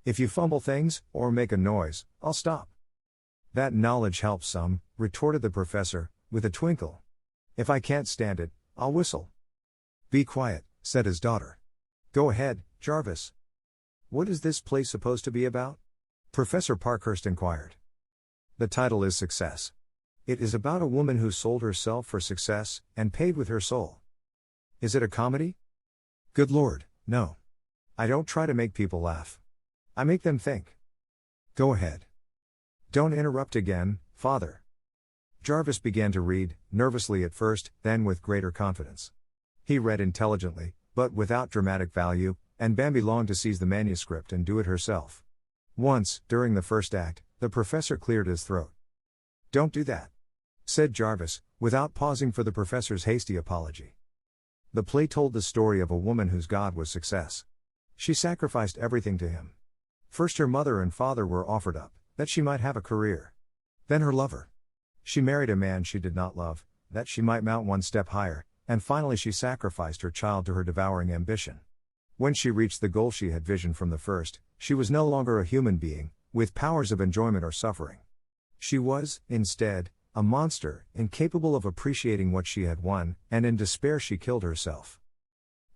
Speaker 2: If you fumble things, or make a noise, I'll stop. That knowledge helps some, retorted the professor, with a twinkle. If I can't stand it, I'll whistle. Be quiet, said his daughter. Go ahead, Jarvis. What is this play supposed to be about? Professor Parkhurst inquired. The title is Success. It is about a woman who sold herself for success, and paid with her soul. Is it a comedy? Good Lord, no. I don't try to make people laugh. I make them think. Go ahead. Don't interrupt again, Father. Jarvis began to read, nervously at first, then with greater confidence. He read intelligently, but without dramatic value, and Bambi longed to seize the manuscript and do it herself. Once, during the first act, the professor cleared his throat. Don't do that, said Jarvis, without pausing for the professor's hasty apology. The play told the story of a woman whose God was success. She sacrificed everything to him. First her mother and father were offered up, that she might have a career. Then her lover. She married a man she did not love, that she might mount one step higher, and finally she sacrificed her child to her devouring ambition. When she reached the goal she had visioned from the first, she was no longer a human being, with powers of enjoyment or suffering. She was, instead, a monster, incapable of appreciating what she had won, and in despair she killed herself.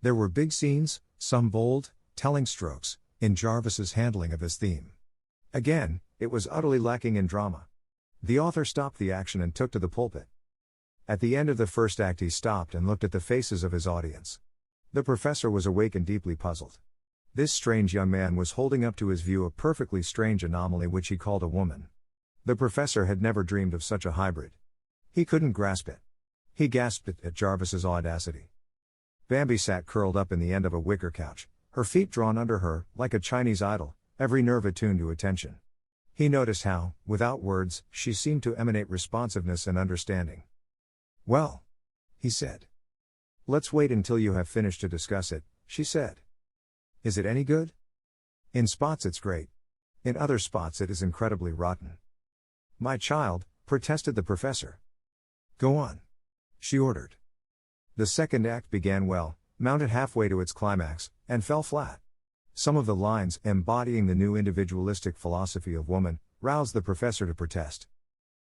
Speaker 2: There were big scenes, some bold, telling strokes, in Jarvis's handling of his theme. Again, it was utterly lacking in drama. The author stopped the action and took to the pulpit. At the end of the first act he stopped and looked at the faces of his audience. The professor was awake and deeply puzzled. This strange young man was holding up to his view a perfectly strange anomaly which he called a woman. The professor had never dreamed of such a hybrid. He couldn't grasp it. He gasped at Jarvis's audacity. Bambi sat curled up in the end of a wicker couch, her feet drawn under her, like a Chinese idol, every nerve attuned to attention. He noticed how, without words, she seemed to emanate responsiveness and understanding. "Well," he said. "Let's wait until you have finished to discuss it," she said. "Is it any good?" "In spots it's great. In other spots it is incredibly rotten." "My child," protested the professor. "Go on," she ordered. The second act began well, mounted halfway to its climax, and fell flat. Some of the lines, embodying the new individualistic philosophy of woman, roused the professor to protest.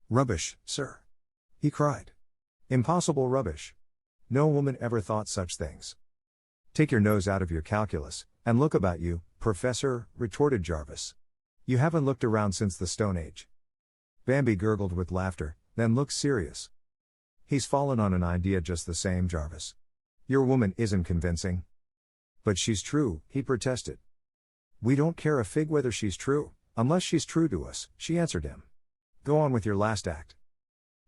Speaker 2: "Rubbish, sir," he cried. "Impossible rubbish. No woman ever thought such things." "Take your nose out of your calculus, and look about you, professor," retorted Jarvis. "You haven't looked around since the Stone Age." Bambi gurgled with laughter, then looked serious. "He's fallen on an idea just the same, Jarvis. Your woman isn't convincing." "But she's true," he protested. "We don't care a fig whether she's true, unless she's true to us," she answered him. "Go on with your last act."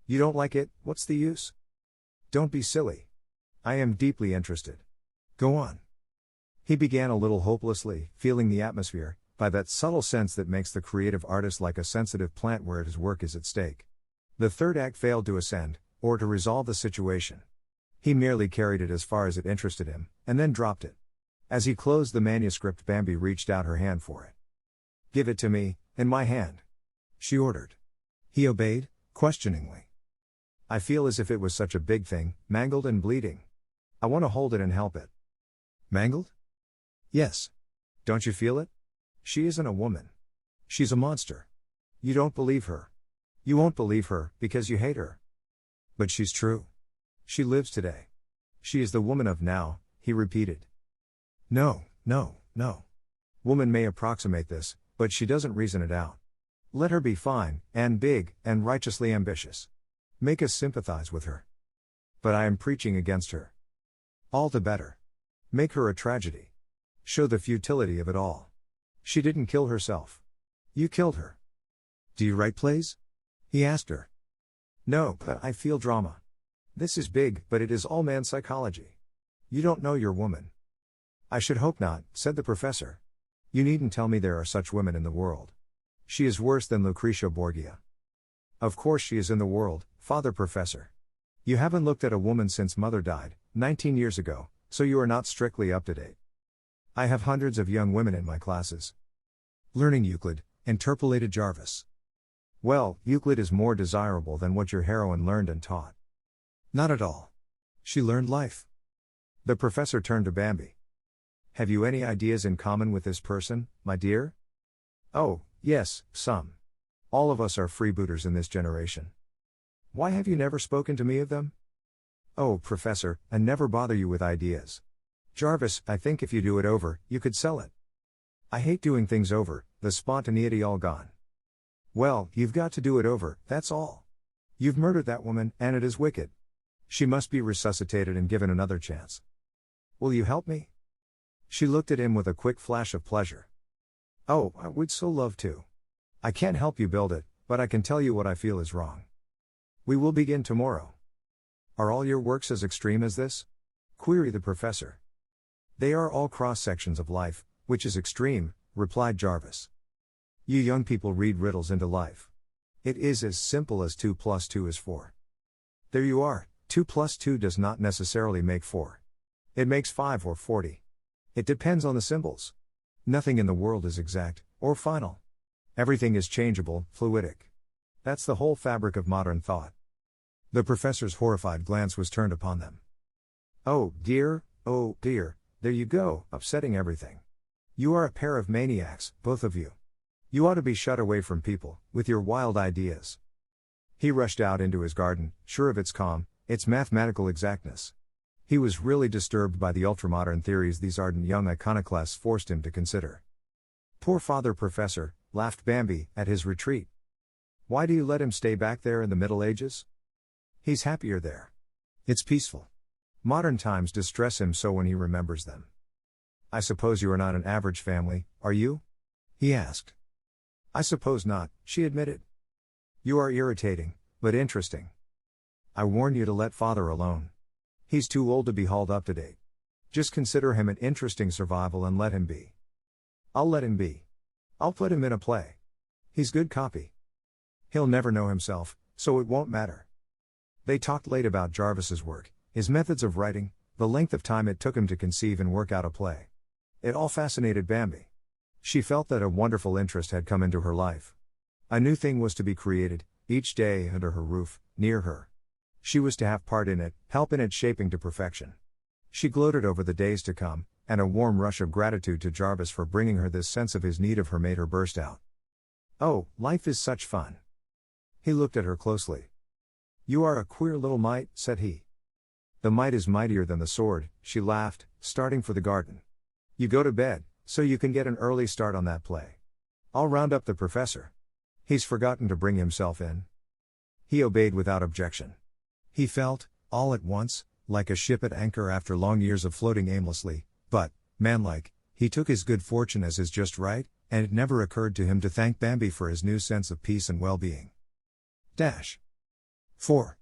Speaker 2: "You don't like it, what's the use?" "Don't be silly. I am deeply interested. Go on." He began a little hopelessly, feeling the atmosphere, by that subtle sense that makes the creative artist like a sensitive plant where his work is at stake. The third act failed to ascend, or to resolve the situation. He merely carried it as far as it interested him, and then dropped it. As he closed the manuscript, Bambi reached out her hand for it. "Give it to me, in my hand," she ordered. He obeyed, questioningly. "I feel as if it was such a big thing, mangled and bleeding. I want to hold it and help it." "Mangled?" "Yes. Don't you feel it? She isn't a woman. She's a monster. You don't believe her. You won't believe her, because you hate her. But she's true. She lives today. She is the woman of now," he repeated. "No, no, no. Woman may approximate this, but she doesn't reason it out. Let her be fine, and big, and righteously ambitious. Make us sympathize with her. But I am preaching against her. All the better. Make her a tragedy. Show the futility of it all. She didn't kill herself. You killed her." "Do you write plays?" he asked her. "No, but I feel drama. This is big, but it is all man psychology. You don't know your woman." "I should hope not," said the professor. "You needn't tell me there are such women in the world. She is worse than Lucretia Borgia." "Of course she is in the world, Father Professor. You haven't looked at a woman since Mother died, 19 years ago, so you are not strictly up to date. I have hundreds of young women in my classes." "Learning Euclid," interpolated Jarvis. "Well, Euclid is more desirable than what your heroine learned and taught." "Not at all. She learned life." The professor turned to Bambi. "Have you any ideas in common with this person, my dear?" "Oh, yes, some. All of us are freebooters in this generation." "Why have you never spoken to me of them?" "Oh, Professor, I never bother you with ideas. Jarvis, I think if you do it over, you could sell it." "I hate doing things over, the spontaneity all gone." "Well, you've got to do it over, that's all. You've murdered that woman, and it is wicked. She must be resuscitated and given another chance. Will you help me?" She looked at him with a quick flash of pleasure. "Oh, I would so love to. I can't help you build it, but I can tell you what I feel is wrong. We will begin tomorrow." "Are all your works as extreme as this?" queried the professor. "They are all cross-sections of life, which is extreme," replied Jarvis. "You young people read riddles into life. It is as simple as 2 + 2 is 4. There you are, 2 + 2 does not necessarily make 4. It makes 5 or 40. It depends on the symbols. Nothing in the world is exact, or final. Everything is changeable, fluidic. That's the whole fabric of modern thought." The professor's horrified glance was turned upon them. Oh dear, There you go, upsetting everything. You are a pair of maniacs, both of you. You ought to be shut away from people, with your wild ideas. He rushed out into his garden, sure of its calm, its mathematical exactness. He was really disturbed by the ultramodern theories these ardent young iconoclasts forced him to consider. Poor Father Professor, laughed Bambi, at his retreat. Why do you let him stay back there in the Middle Ages? He's happier there. It's peaceful. Modern times distress him so when he remembers them. I suppose you are not an average family, are you? He asked. I suppose not, she admitted. You are irritating, but interesting. I warn you to let Father alone. He's too old to be hauled up to date. Just consider him an interesting survival and let him be. I'll let him be. I'll put him in a play. He's good copy. He'll never know himself, so it won't matter. They talked late about Jarvis's work, his methods of writing, the length of time it took him to conceive and work out a play. It all fascinated Bambi. She felt that a wonderful interest had come into her life. A new thing was to be created, each day under her roof, near her. She was to have part in it, help in its shaping to perfection. She gloated over the days to come, and a warm rush of gratitude to Jarvis for bringing her this sense of his need of her made her burst out. Oh, life is such fun. He looked at her closely. You are a queer little mite, said he. The mite is mightier than the sword, she laughed, starting for the garden. You go to bed, so you can get an early start on that play. I'll round up the professor. He's forgotten to bring himself in. He obeyed without objection. He felt, all at once, like a ship at anchor after long years of floating aimlessly, but, manlike, he took his good fortune as his just right, and it never occurred to him to thank Bambi for his new sense of peace and well-being. 4.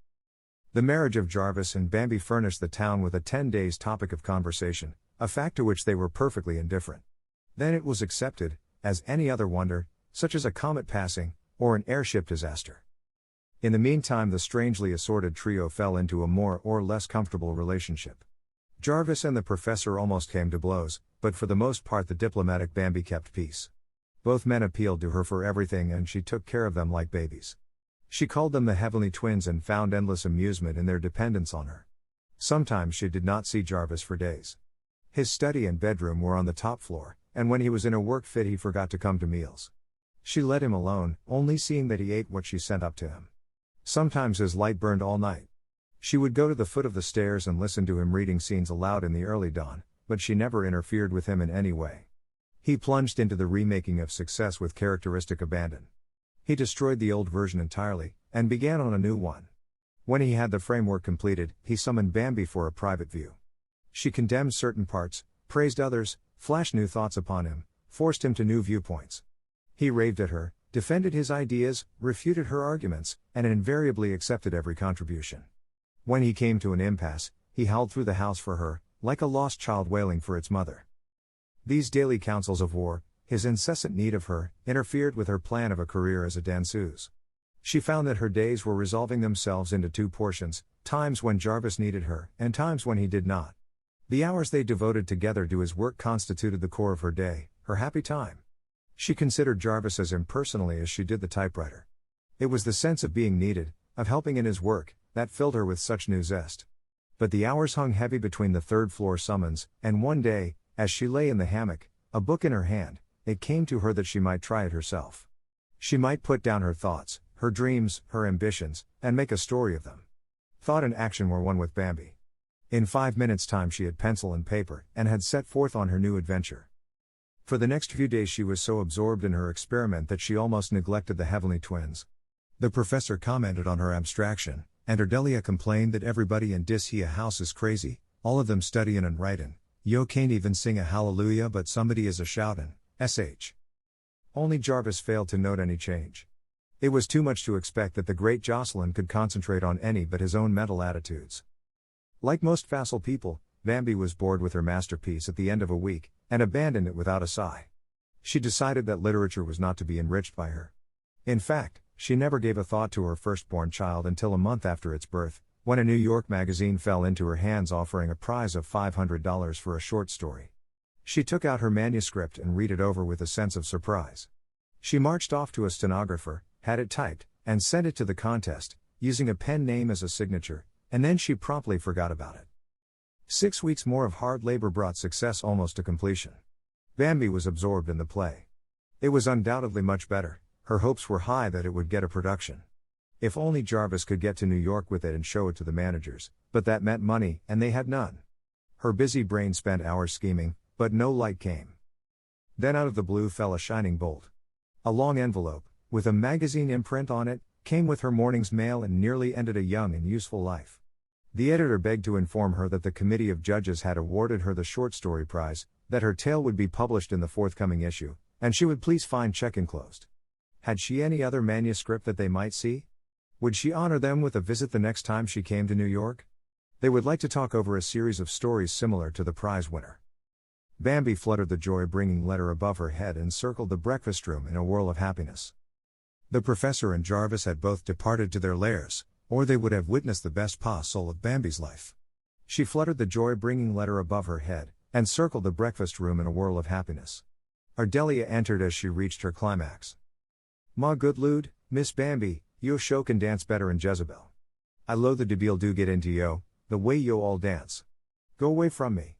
Speaker 2: The marriage of Jarvis and Bambi furnished the town with a 10 days topic of conversation, a fact to which they were perfectly indifferent. Then it was accepted, as any other wonder, such as a comet passing, or an airship disaster. In the meantime the strangely assorted trio fell into a more or less comfortable relationship. Jarvis and the professor almost came to blows, but for the most part the diplomatic Bambi kept peace. Both men appealed to her for everything and she took care of them like babies. She called them the Heavenly Twins and found endless amusement in their dependence on her. Sometimes she did not see Jarvis for days. His study and bedroom were on the top floor, and when he was in a work fit he forgot to come to meals. She let him alone, only seeing that he ate what she sent up to him. Sometimes his light burned all night. She would go to the foot of the stairs and listen to him reading scenes aloud in the early dawn, but she never interfered with him in any way. He plunged into the remaking of success with characteristic abandon. He destroyed the old version entirely, and began on a new one. When he had the framework completed, he summoned Bambi for a private view. She condemned certain parts, praised others, flashed new thoughts upon him, forced him to new viewpoints. He raved at her, defended his ideas, refuted her arguments, and invariably accepted every contribution. When he came to an impasse, he howled through the house for her, like a lost child wailing for its mother. These daily counsels of war, his incessant need of her, interfered with her plan of a career as a danseuse. She found that her days were resolving themselves into two portions, times when Jarvis needed her, and times when he did not. The hours they devoted together to his work constituted the core of her day, her happy time. She considered Jarvis as impersonally as she did the typewriter. It was the sense of being needed, of helping in his work, that filled her with such new zest. But the hours hung heavy between the third-floor summons, and one day, as she lay in the hammock, a book in her hand, it came to her that she might try it herself. She might put down her thoughts, her dreams, her ambitions, and make a story of them. Thought and action were one with Bambi. In 5 minutes' time she had pencil and paper, and had set forth on her new adventure. For the next few days she was so absorbed in her experiment that she almost neglected the Heavenly Twins. The professor commented on her abstraction, and Ardelia complained that everybody in dis he a house is crazy, all of them studyin' and writin', yo can't even sing a hallelujah but somebody is a shoutin', sh. Only Jarvis failed to note any change. It was too much to expect that the great Jocelyn could concentrate on any but his own mental attitudes. Like most facile people, Bambi was bored with her masterpiece at the end of a week, and abandoned it without a sigh. She decided that literature was not to be enriched by her. In fact, she never gave a thought to her firstborn child until a month after its birth, when a New York magazine fell into her hands offering a prize of $500 for a short story. She took out her manuscript and read it over with a sense of surprise. She marched off to a stenographer, had it typed, and sent it to the contest, using a pen name as a signature, and then she promptly forgot about it. 6 weeks more of hard labor brought success almost to completion. Bambi was absorbed in the play. It was undoubtedly much better. Her hopes were high that it would get a production. If only Jarvis could get to New York with it and show it to the managers, but that meant money, and they had none. Her busy brain spent hours scheming, but no light came. Then out of the blue fell a shining bolt. A long envelope, with a magazine imprint on it, came with her morning's mail and nearly ended a young and useful life. The editor begged to inform her that the committee of judges had awarded her the short story prize, that her tale would be published in the forthcoming issue, and she would please find check enclosed. Had she any other manuscript that they might see? Would she honor them with a visit the next time she came to New York? They would like to talk over a series of stories similar to the prize winner. Bambi fluttered the joy-bringing letter above her head and circled the breakfast room in a whirl of happiness. The professor and Jarvis had both departed to their lairs, or they would have witnessed the best pas-seul of Bambi's life. She fluttered the joy-bringing letter above her head, and circled the breakfast room in a whirl of happiness. Ardelia entered as she reached her climax. "Ma good lud, Miss Bambi, yo show can dance better 'n Jezebel. I lo the debil do get into yo, the way yo all dance. Go away from me.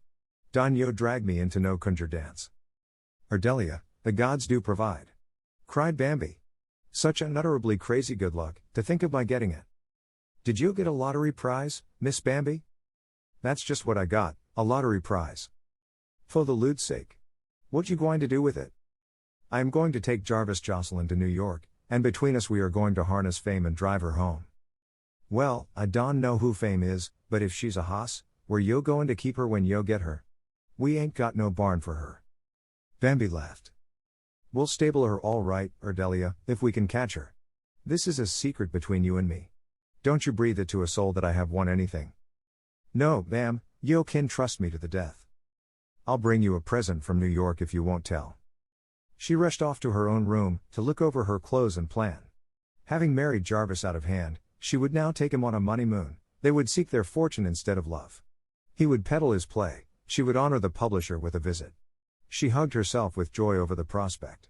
Speaker 2: Don yo drag me into no conjure dance." "Ardelia, the gods do provide," cried Bambi. "Such unutterably crazy good luck, to think of my getting it. Did you get a lottery prize, Miss Bambi?" "That's just what I got, a lottery prize." "For the lude's sake. What you going to do with it?" "I am going to take Jarvis Jocelyn to New York, and between us we are going to harness Fame and drive her home." "Well, I don't know who Fame is, but if she's a hoss, where yo goin' to keep her when yo get her? We ain't got no barn for her." Bambi laughed. "We'll stable her all right, Ardelia, if we can catch her. This is a secret between you and me. Don't you breathe it to a soul that I have won anything. No, Bam, yo kin trust me to the death. I'll bring you a present from New York if you won't tell." She rushed off to her own room, to look over her clothes and plan. Having married Jarvis out of hand, she would now take him on a moneymoon. They would seek their fortune instead of love. He would peddle his play, she would honor the publisher with a visit. She hugged herself with joy over the prospect.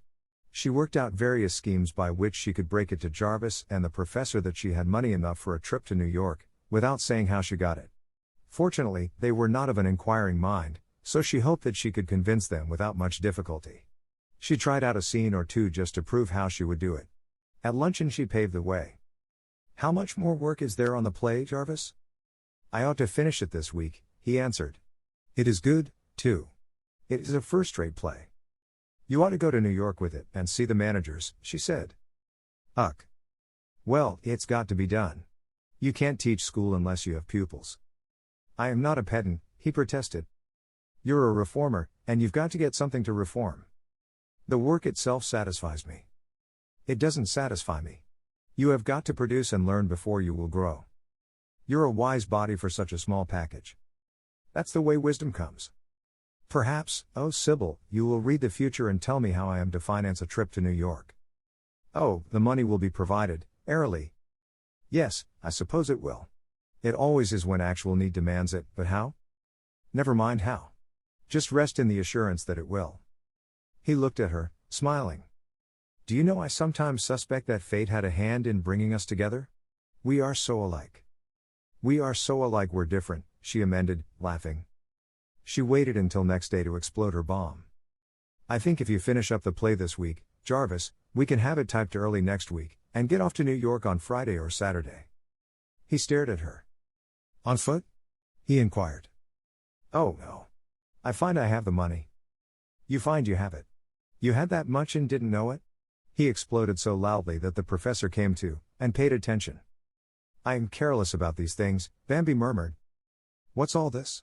Speaker 2: She worked out various schemes by which she could break it to Jarvis and the professor that she had money enough for a trip to New York, without saying how she got it. Fortunately, they were not of an inquiring mind, so she hoped that she could convince them without much difficulty. She tried out a scene or two just to prove how she would do it. At luncheon she paved the way. "How much more work is there on the play, Jarvis?" "I ought to finish it this week," he answered. "It is good, too. It is a first-rate play." "You ought to go to New York with it, and see the managers," she said. "Uck. Well, it's got to be done. You can't teach school unless you have pupils." "I am not a pedant," he protested. "You're a reformer, and you've got to get something to reform. The work itself satisfies me." "It doesn't satisfy me. You have got to produce and learn before you will grow. You're a wise body for such a small package. That's the way wisdom comes. Perhaps, oh Sybil, you will read the future and tell me how I am to finance a trip to New York." "Oh, the money will be provided, airily." "Yes, I suppose it will. It always is when actual need demands it, but how?" "Never mind how. Just rest in the assurance that it will." He looked at her, smiling. "Do you know I sometimes suspect that fate had a hand in bringing us together? We are so alike." "We are so alike we're different," she amended, laughing. She waited until next day to explode her bomb. "I think if you finish up the play this week, Jarvis, we can have it typed early next week, and get off to New York on Friday or Saturday." He stared at her. "On foot?" he inquired. "Oh, no. I find I have the money." "You find you have it? You had that much and didn't know it?" He exploded so loudly that the professor came to, and paid attention. "I am careless about these things," Bambi murmured. "What's all this?"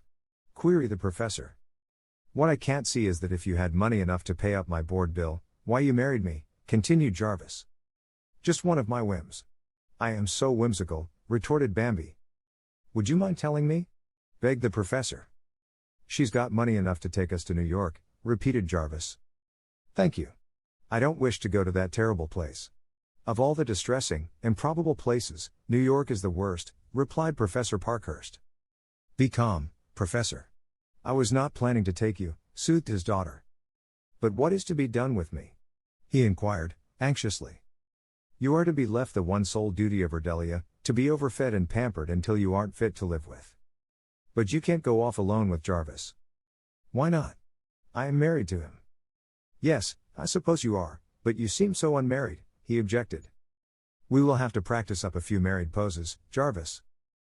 Speaker 2: queried the professor. "What I can't see is that if you had money enough to pay up my board bill, why you married me," continued Jarvis. "Just one of my whims." "I am so whimsical," retorted Bambi. "Would you mind telling me?" begged the professor. "She's got money enough to take us to New York," repeated Jarvis. "Thank you. I don't wish to go to that terrible place. Of all the distressing, improbable places, New York is the worst," replied Professor Parkhurst. "Be calm, Professor. I was not planning to take you," soothed his daughter. "But what is to be done with me?" he inquired, anxiously. "You are to be left the one sole duty of Ardelia, to be overfed and pampered until you aren't fit to live with." But you can't go off alone with Jarvis. Why not? I am married to him. Yes, I suppose you are, but you seem so unmarried, he objected. We will have to practice up a few married poses, Jarvis.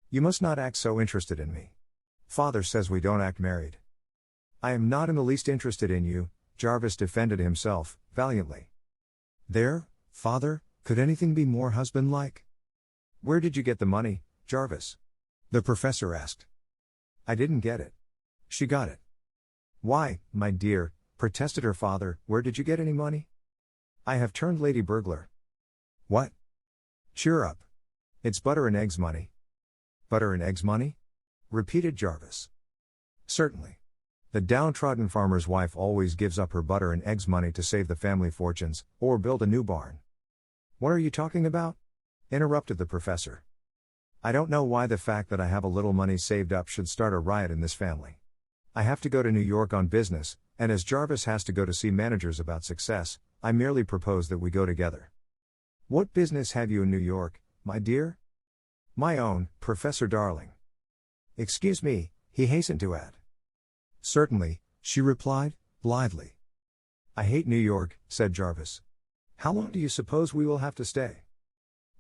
Speaker 2: You must not act so interested in me. Father says we don't act married. I am not in the least interested in you, Jarvis defended himself, valiantly. There, Father, could anything be more husband-like? Where did you get the money, Jarvis? The professor asked. I didn't get it. She got it. Why, my dear, protested her father, where did you get any money? I have turned lady burglar. What? Cheer up. It's butter and eggs money. Butter and eggs money? Repeated Jarvis. Certainly. The downtrodden farmer's wife always gives up her butter and eggs money to save the family fortunes, or build a new barn. What are you talking about? Interrupted the professor. I don't know why the fact that I have a little money saved up should start a riot in this family. I have to go to New York on business, and as Jarvis has to go to see managers about success, I merely propose that we go together. What business have you in New York, my dear? My own, Professor Darling. Excuse me, he hastened to add. Certainly, she replied, blithely. I hate New York, said Jarvis. How long do you suppose we will have to stay?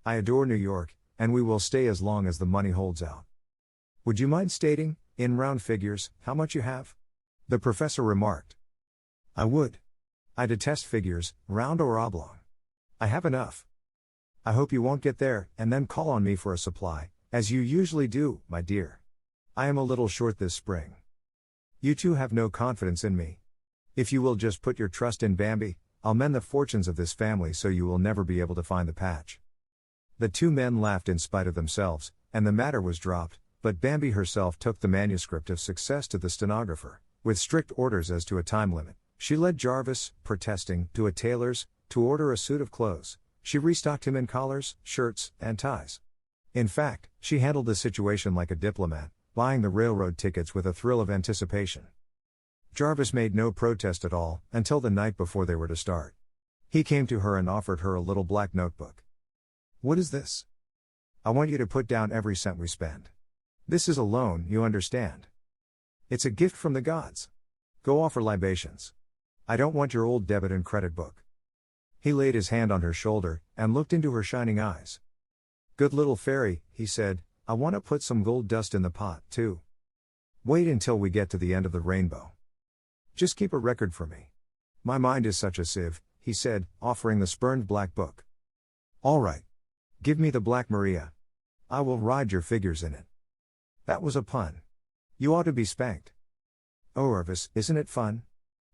Speaker 2: I adore New York, and we will stay as long as the money holds out. Would you mind stating, in round figures, how much you have? The professor remarked. I would. I detest figures, round or oblong. I have enough. I hope you won't get there, and then call on me for a supply, as you usually do, my dear. I am a little short this spring. You two have no confidence in me. If you will just put your trust in Bambi, I'll mend the fortunes of this family so you will never be able to find the patch. The two men laughed in spite of themselves, and the matter was dropped, but Bambi herself took the manuscript of success to the stenographer, with strict orders as to a time limit. She led Jarvis, protesting, to a tailor's, to order a suit of clothes. She restocked him in collars, shirts, and ties. In fact, she handled the situation like a diplomat, buying the railroad tickets with a thrill of anticipation. Jarvis made no protest at all, until the night before they were to start. He came to her and offered her a little black notebook. What is this? I want you to put down every cent we spend. This is a loan, you understand. It's a gift from the gods. Go offer libations. I don't want your old debit and credit book. He laid his hand on her shoulder, and looked into her shining eyes. Good little fairy, he said, I want to put some gold dust in the pot, too. Wait until we get to the end of the rainbow. Just keep a record for me. My mind is such a sieve, he said, offering the spurned black book. All right. Give me the Black Maria. I will ride your figures in it. That was a pun. You ought to be spanked. Oh, Jarvis, isn't it fun?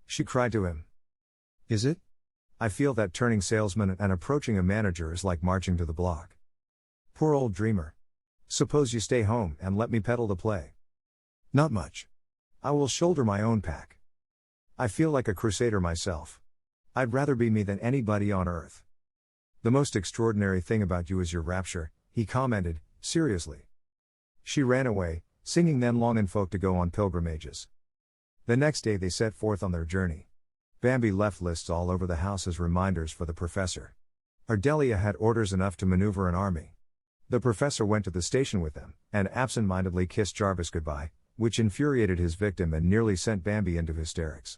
Speaker 2: She cried to him. Is it? I feel that turning salesman and approaching a manager is like marching to the block. Poor old dreamer. Suppose you stay home and let me peddle the play. Not much. I will shoulder my own pack. I feel like a crusader myself. I'd rather be me than anybody on earth. The most extraordinary thing about you is your rapture, he commented, seriously. She ran away, singing then long and folk to go on pilgrimages. The next day they set forth on their journey. Bambi left lists all over the house as reminders for the professor. Ardelia had orders enough to maneuver an army. The professor went to the station with them, and absent-mindedly kissed Jarvis goodbye, which infuriated his victim and nearly sent Bambi into hysterics.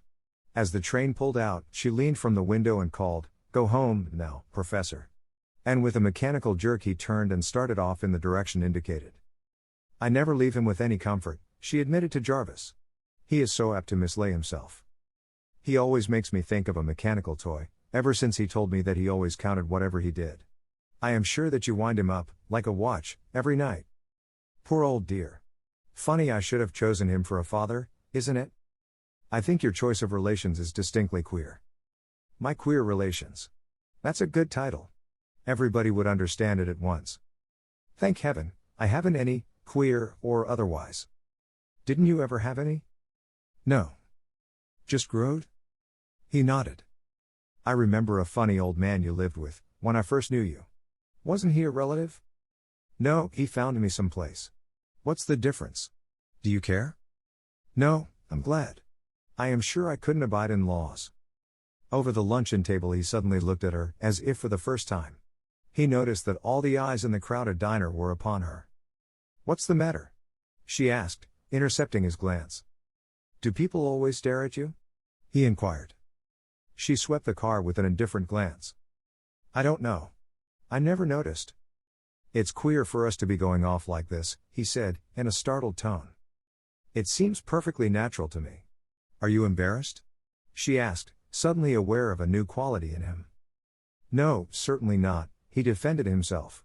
Speaker 2: As the train pulled out, she leaned from the window and called, Go home, now, Professor. And with a mechanical jerk he turned and started off in the direction indicated. I never leave him with any comfort, she admitted to Jarvis. He is so apt to mislay himself. He always makes me think of a mechanical toy, ever since he told me that he always counted whatever he did. I am sure that you wind him up, like a watch, every night. Poor old dear. Funny I should have chosen him for a father, isn't it? I think your choice of relations is distinctly queer. My Queer Relations. That's a good title. Everybody would understand it at once. Thank heaven, I haven't any, queer or otherwise. Didn't you ever have any? No. Just growed? He nodded. I remember a funny old man you lived with, when I first knew you. Wasn't he a relative? No, he found me someplace. What's the difference? Do you care? No, I'm glad. I am sure I couldn't abide in-laws. Over the luncheon table he suddenly looked at her, as if for the first time. He noticed that all the eyes in the crowded diner were upon her. What's the matter? She asked, intercepting his glance. Do people always stare at you? He inquired. She swept the car with an indifferent glance. I don't know. I never noticed. It's queer for us to be going off like this, he said, in a startled tone. It seems perfectly natural to me. Are you embarrassed? She asked, suddenly aware of a new quality in him. No, certainly not, he defended himself.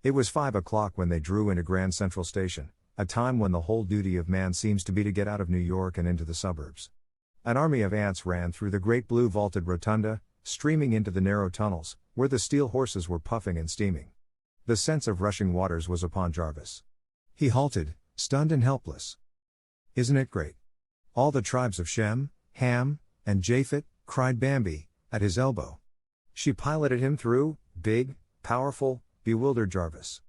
Speaker 2: It was 5 o'clock when they drew into Grand Central Station, a time when the whole duty of man seems to be to get out of New York and into the suburbs. An army of ants ran through the great blue vaulted rotunda, streaming into the narrow tunnels, where the steel horses were puffing and steaming. The sense of rushing waters was upon Jarvis. He halted, stunned and helpless. Isn't it great? All the tribes of Shem, Ham, and Japhet, cried Bambi, at his elbow. She piloted him through, big, powerful, bewildered Jarvis.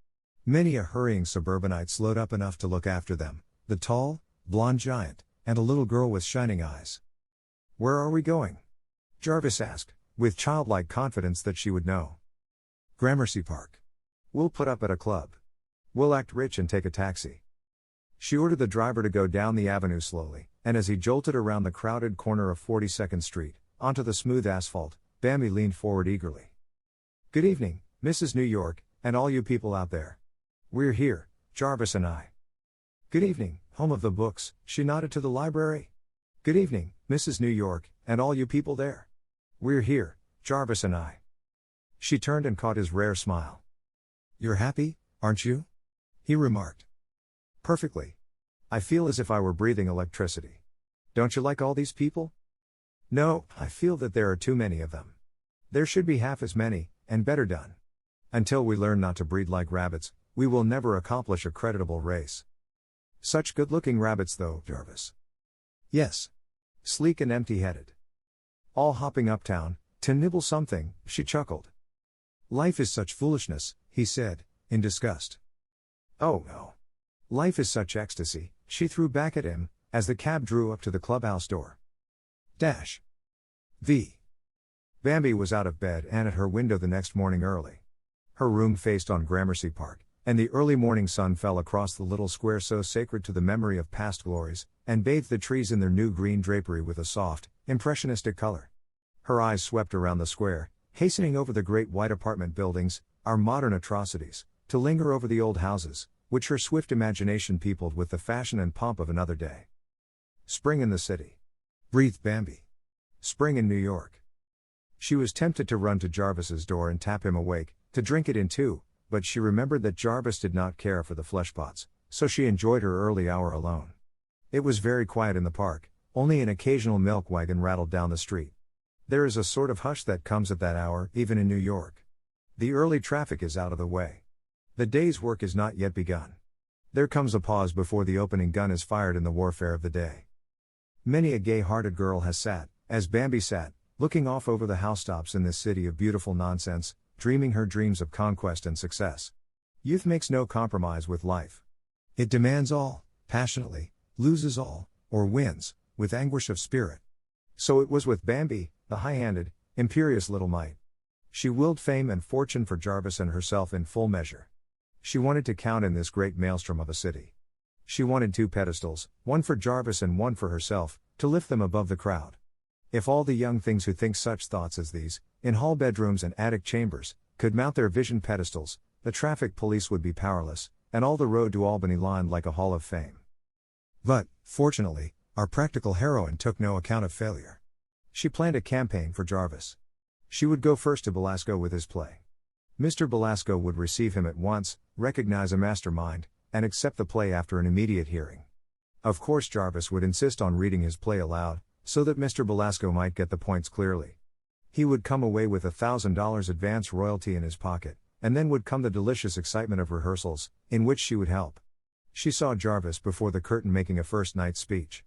Speaker 2: Many a hurrying suburbanite slowed up enough to look after them, the tall, blonde giant, and a little girl with shining eyes. Where are we going? Jarvis asked, with childlike confidence that she would know. Gramercy Park. We'll put up at a club. We'll act rich and take a taxi. She ordered the driver to go down the avenue slowly, and as he jolted around the crowded corner of 42nd Street, onto the smooth asphalt, Bambi leaned forward eagerly. Good evening, Mrs. New York, and all you people out there. We're here, Jarvis and I. Good evening, home of the books, she nodded to the library. Good evening, Mrs. New York, and all you people there. We're here, Jarvis and I. She turned and caught his rare smile. You're happy, aren't you? He remarked. Perfectly. I feel as if I were breathing electricity. Don't you like all these people? No, I feel that there are too many of them. There should be half as many, and better done. Until we learn not to breed like rabbits, we will never accomplish a creditable race. Such good-looking rabbits though, Jarvis. Yes. Sleek and empty-headed. All hopping uptown, to nibble something, she chuckled. Life is such foolishness, he said, in disgust. Oh no. Life is such ecstasy, she threw back at him, as the cab drew up to the clubhouse door. Dash. V. Bambi was out of bed and at her window the next morning early. Her room faced on Gramercy Park, and the early morning sun fell across the little square so sacred to the memory of past glories, and bathed the trees in their new green drapery with a soft, impressionistic color. Her eyes swept around the square, hastening over the great white apartment buildings, our modern atrocities, to linger over the old houses, which her swift imagination peopled with the fashion and pomp of another day. Spring in the city. Breathed Bambi. Spring in New York. She was tempted to run to Jarvis's door and tap him awake, to drink it in too, but she remembered that Jarvis did not care for the fleshpots, so she enjoyed her early hour alone. It was very quiet in the park, only an occasional milk wagon rattled down the street. There is a sort of hush that comes at that hour, even in New York. The early traffic is out of the way. The day's work is not yet begun. There comes a pause before the opening gun is fired in the warfare of the day. Many a gay-hearted girl has sat, as Bambi sat, looking off over the housetops in this city of beautiful nonsense, dreaming her dreams of conquest and success. Youth makes no compromise with life. It demands all, passionately, loses all, or wins, with anguish of spirit. So it was with Bambi, the high-handed, imperious little mite. She willed fame and fortune for Jarvis and herself in full measure. She wanted to count in this great maelstrom of a city. She wanted 2 pedestals, one for Jarvis and one for herself, to lift them above the crowd. If all the young things who think such thoughts as these, in hall bedrooms and attic chambers, could mount their vision pedestals, the traffic police would be powerless, and all the road to Albany lined like a hall of fame. But, fortunately, our practical heroine took no account of failure. She planned a campaign for Jarvis. She would go first to Belasco with his play. Mr. Belasco would receive him at once, recognize a mastermind, and accept the play after an immediate hearing. Of course Jarvis would insist on reading his play aloud, so that Mr. Belasco might get the points clearly. He would come away with $1,000 advance royalty in his pocket, and then would come the delicious excitement of rehearsals, in which she would help. She saw Jarvis before the curtain making a first-night speech.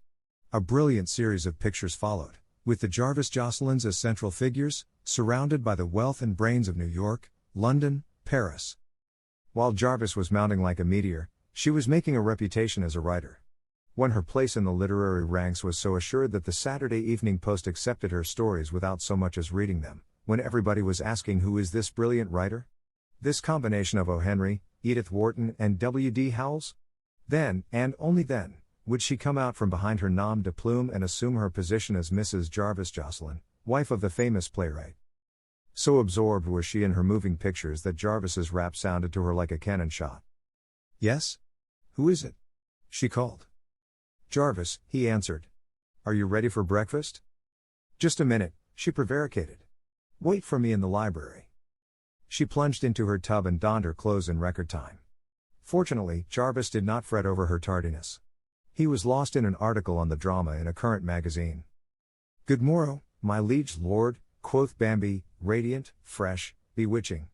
Speaker 2: A brilliant series of pictures followed, with the Jarvis Jocelyn's as central figures, surrounded by the wealth and brains of New York, London, Paris. While Jarvis was mounting like a meteor, she was making a reputation as a writer. When her place in the literary ranks was so assured that the Saturday Evening Post accepted her stories without so much as reading them, when everybody was asking who is this brilliant writer? This combination of O. Henry, Edith Wharton and W. D. Howells? Then, and only then, Would she come out from behind her nom de plume and assume her position as Mrs. Jarvis Jocelyn, wife of the famous playwright? So absorbed was she in her moving pictures that Jarvis's rap sounded to her like a cannon shot. "Yes? Who is it?" she called. "Jarvis," he answered. "Are you ready for breakfast?" "Just a minute," she prevaricated. "Wait for me in the library." She plunged into her tub and donned her clothes in record time. Fortunately, Jarvis did not fret over her tardiness. He was lost in an article on the drama in a current magazine. "Good morrow, my liege lord," quoth Bambi, radiant, fresh, bewitching.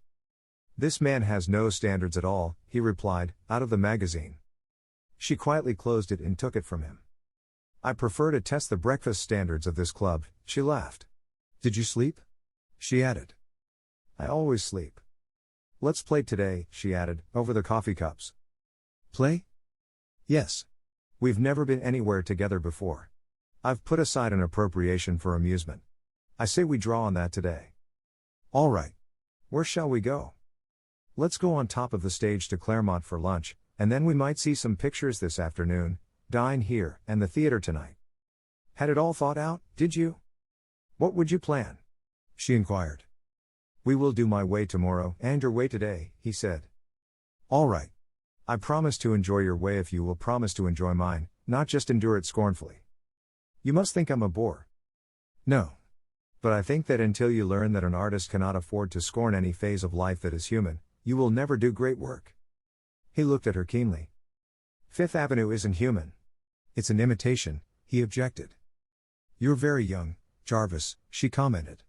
Speaker 2: "This man has no standards at all," he replied, out of the magazine. She quietly closed it and took it from him. "I prefer to test the breakfast standards of this club," she laughed. "Did you sleep?" she added. "I always sleep." "Let's play today," she added, over the coffee cups. "Play?" "Yes. We've never been anywhere together before. I've put aside an appropriation for amusement. I say we draw on that today." "All right. Where shall we go?" "Let's go on top of the stage to Claremont for lunch, and then we might see some pictures this afternoon, dine here, and the theater tonight." "Had it all thought out, did you? What would you plan?" she inquired. "We will do my way tomorrow and your way today," he said. "All right. I promise to enjoy your way if you will promise to enjoy mine, not just endure it scornfully." "You must think I'm a bore." "No. But I think that until you learn that an artist cannot afford to scorn any phase of life that is human, you will never do great work." He looked at her keenly. "Fifth Avenue isn't human. It's an imitation," he objected. "You're very young, Jarvis," she commented.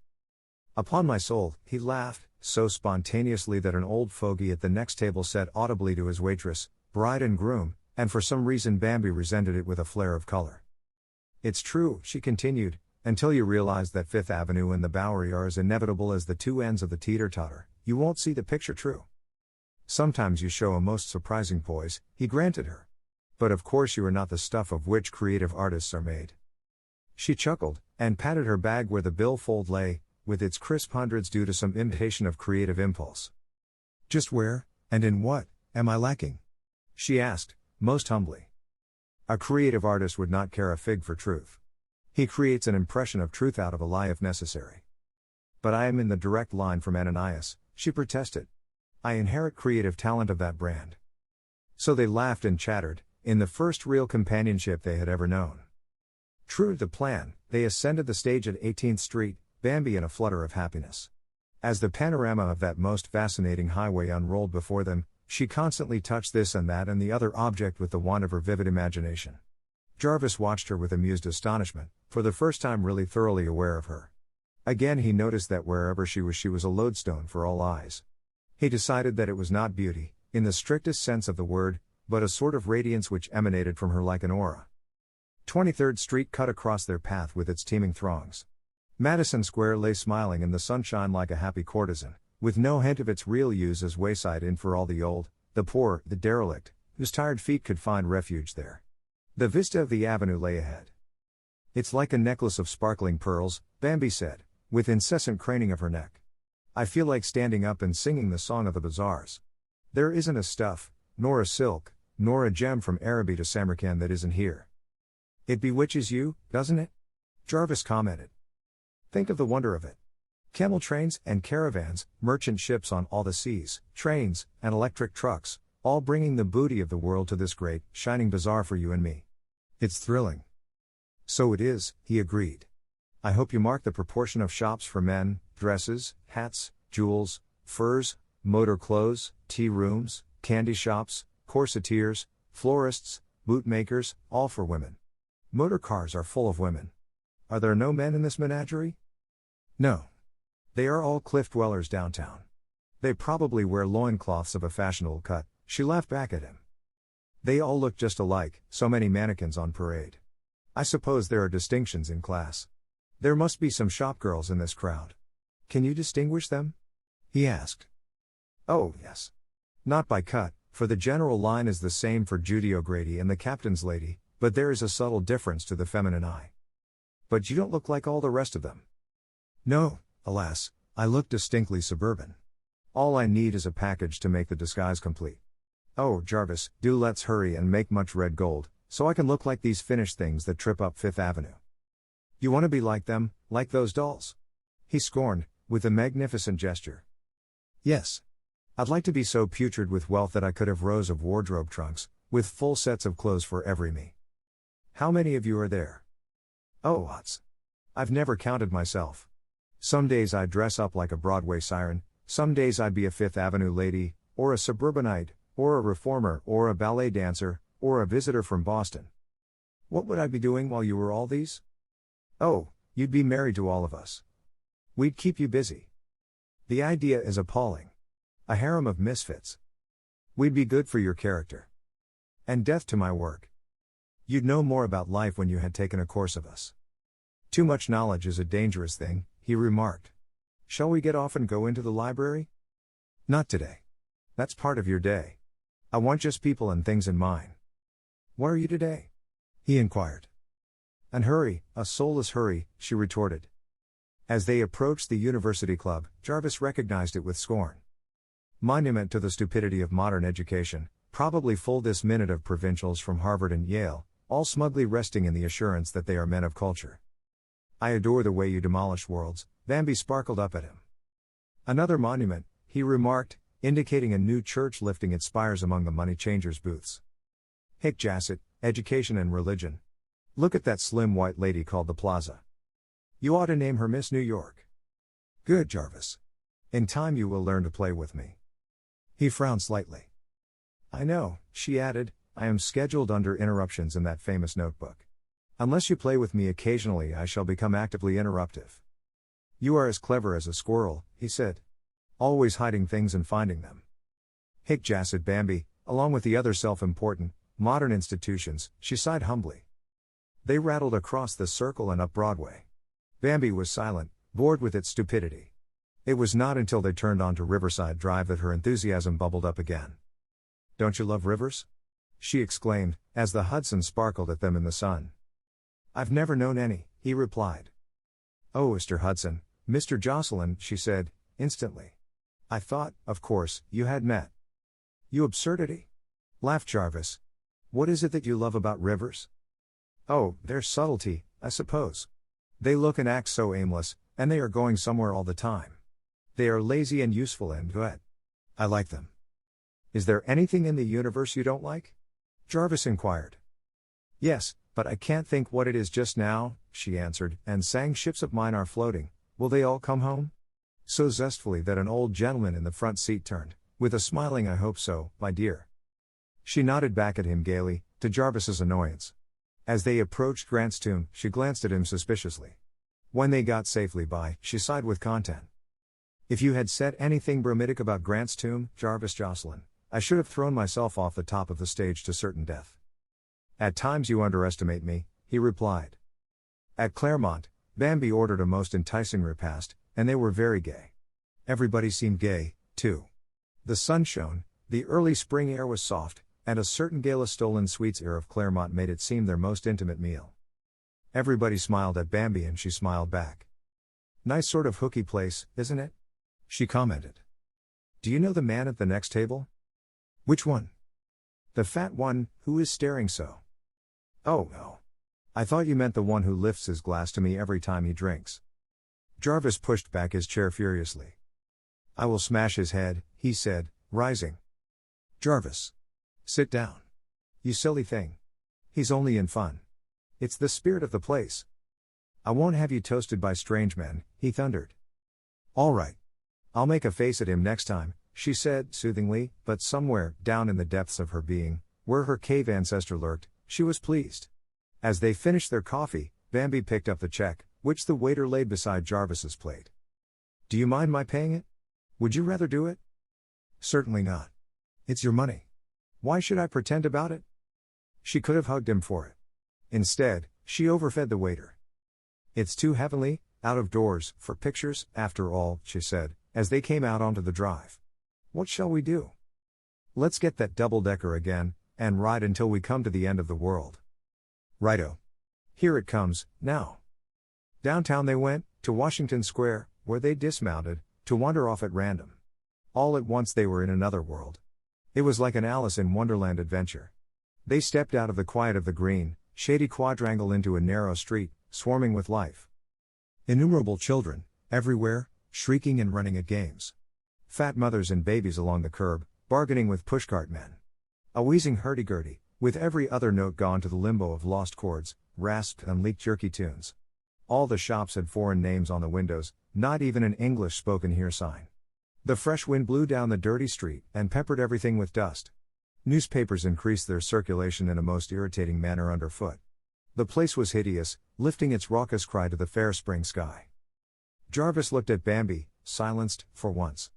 Speaker 2: "Upon my soul," he laughed, so spontaneously that an old fogey at the next table said audibly to his waitress, "Bride and groom," and for some reason Bambi resented it with a flare of color. "It's true," she continued, "until you realize that Fifth Avenue and the Bowery are as inevitable as the two ends of the teeter-totter, you won't see the picture true." "Sometimes you show a most surprising poise," he granted her. "But of course you are not the stuff of which creative artists are made." She chuckled, and patted her bag where the billfold lay, with its crisp hundreds due to some imitation of creative impulse. "Just where, and in what, am I lacking?" she asked, most humbly. A creative artist would not care a fig for truth. He creates an impression of truth out of a lie if necessary. "But I am in the direct line from Ananias," she protested. "I inherit creative talent of that brand." So they laughed and chattered, in the first real companionship they had ever known. True to the plan, they ascended the stage at 18th Street, Bambi in a flutter of happiness. As the panorama of that most fascinating highway unrolled before them, she constantly touched this and that and the other object with the wand of her vivid imagination. Jarvis watched her with amused astonishment, for the first time really thoroughly aware of her. Again he noticed that wherever she was a lodestone for all eyes. He decided that it was not beauty, in the strictest sense of the word, but a sort of radiance which emanated from her like an aura. 23rd Street cut across their path with its teeming throngs. Madison Square lay smiling in the sunshine like a happy courtesan, with no hint of its real use as wayside inn for all the old, the poor, the derelict, whose tired feet could find refuge there. The vista of the avenue lay ahead. "It's like a necklace of sparkling pearls," Bambi said, with incessant craning of her neck. "I feel like standing up and singing the song of the bazaars. There isn't a stuff, nor a silk, nor a gem from Araby to Samarkand that isn't here." "It bewitches you, doesn't it?" Jarvis commented. "Think of the wonder of it. Camel trains and caravans, merchant ships on all the seas, trains, and electric trucks, all bringing the booty of the world to this great, shining bazaar for you and me. It's thrilling." "So it is," he agreed. "I hope you mark the proportion of shops for men, dresses, hats, jewels, furs, motor clothes, tea rooms, candy shops, corsetiers, florists, bootmakers, all for women. Motor cars are full of women. Are there no men in this menagerie?" "No. They are all cliff dwellers downtown. They probably wear loincloths of a fashionable cut," she laughed back at him. "They all look just alike, so many mannequins on parade. I suppose there are distinctions in class. There must be some shopgirls in this crowd. Can you distinguish them?" he asked. "Oh, yes. Not by cut, for the general line is the same for Judy O'Grady and the captain's lady, but there is a subtle difference to the feminine eye." "But you don't look like all the rest of them." "No, alas, I look distinctly suburban. All I need is a package to make the disguise complete. Oh, Jarvis, do let's hurry and make much red gold, so I can look like these finished things that trip up Fifth Avenue. You want to be like them, like those dolls? He scorned, with a magnificent gesture. Yes. I'd like to be so putrid with wealth that I could have rows of wardrobe trunks, with full sets of clothes for every me. How many of you are there? Oh, lots. I've never counted myself. Some days I'd dress up like a Broadway siren, some days I'd be a Fifth Avenue lady, or a suburbanite, or a reformer, or a ballet dancer, or a visitor from Boston. What would I be doing while you were all these? Oh, you'd be married to all of us. We'd keep you busy. The idea is appalling. A harem of misfits. We'd be good for your character. And death to my work. You'd know more about life when you had taken a course of us. Too much knowledge is a dangerous thing, he remarked. Shall we get off and go into the library? Not today. That's part of your day. I want just people and things in mine. What are you today? He inquired. An hurry, a soulless hurry, she retorted. As they approached the university club, Jarvis recognized it with scorn. Monument to the stupidity of modern education, probably full this minute of provincials from Harvard and Yale, all smugly resting in the assurance that they are men of culture. I adore the way you demolish worlds, Bambi sparkled up at him. Another monument, he remarked, indicating a new church lifting its spires among the money changers' booths. Hick Jassett, education and religion. Look at that slim white lady called the Plaza. You ought to name her Miss New York. Good, Jarvis. In time you will learn to play with me. He frowned slightly. I know, she added, I am scheduled under interruptions in that famous notebook. Unless you play with me occasionally I shall become actively interruptive. You are as clever as a squirrel, he said. Always hiding things and finding them. Hick Jassett Bambi, along with the other self-important, modern institutions, she sighed humbly. They rattled across the circle and up Broadway. Bambi was silent, bored with its stupidity. It was not until they turned onto Riverside Drive that her enthusiasm bubbled up again. Don't you love rivers? She exclaimed, as the Hudson sparkled at them in the sun. I've never known any, he replied. Oh, Mr. Hudson, Mr. Jocelyn, she said, instantly. I thought, of course, you had met. You absurdity? Laughed Jarvis. What is it that you love about rivers? Oh, their subtlety, I suppose. They look and act so aimless, and they are going somewhere all the time. They are lazy and useful and good. I like them. Is there anything in the universe you don't like? Jarvis inquired. Yes, but I can't think what it is just now, she answered, and sang Ships of Mine Are Floating, Will They All Come Home? So zestfully that an old gentleman in the front seat turned, with a smiling I hope so, my dear. She nodded back at him gaily, to Jarvis's annoyance. As they approached Grant's tomb, she glanced at him suspiciously. When they got safely by, she sighed with content. If you had said anything bromidic about Grant's tomb, Jarvis Jocelyn, I should have thrown myself off the top of the stage to certain death. At times you underestimate me, he replied. At Claremont, Bambi ordered a most enticing repast, and they were very gay. Everybody seemed gay, too. The sun shone, the early spring air was soft, and a certain gala-stolen sweets air of Claremont made it seem their most intimate meal. Everybody smiled at Bambi and she smiled back. Nice sort of hooky place, isn't it? She commented. Do you know the man at the next table? Which one? The fat one, who is staring so. Oh no. I thought you meant the one who lifts his glass to me every time he drinks. Jarvis pushed back his chair furiously. I will smash his head, he said, rising. Jarvis. Sit down. You silly thing. He's only in fun. It's the spirit of the place. I won't have you toasted by strange men, he thundered. All right. I'll make a face at him next time, she said, soothingly, but somewhere, down in the depths of her being, where her cave ancestor lurked, she was pleased. As they finished their coffee, Bambi picked up the check, which the waiter laid beside Jarvis's plate. Do you mind my paying it? Would you rather do it? Certainly not. It's your money. Why should I pretend about it? She could have hugged him for it. Instead, she overfed the waiter. It's too heavenly, out of doors, for pictures, after all, she said, as they came out onto the drive. What shall we do? Let's get that double-decker again, and ride until we come to the end of the world. Righto. Here it comes, now. Downtown they went, to Washington Square, where they dismounted, to wander off at random. All at once they were in another world. It was like an Alice in Wonderland adventure. They stepped out of the quiet of the green, shady quadrangle into a narrow street, swarming with life. Innumerable children, everywhere, shrieking and running at games. Fat mothers and babies along the curb, bargaining with pushcart men. A wheezing hurdy-gurdy, with every other note gone to the limbo of lost chords, rasped and leaked jerky tunes. All the shops had foreign names on the windows, not even an English spoken here sign. The fresh wind blew down the dirty street and peppered everything with dust. Newspapers increased their circulation in a most irritating manner underfoot. The place was hideous, lifting its raucous cry to the fair spring sky. Jarvis looked at Bambi, silenced, for once.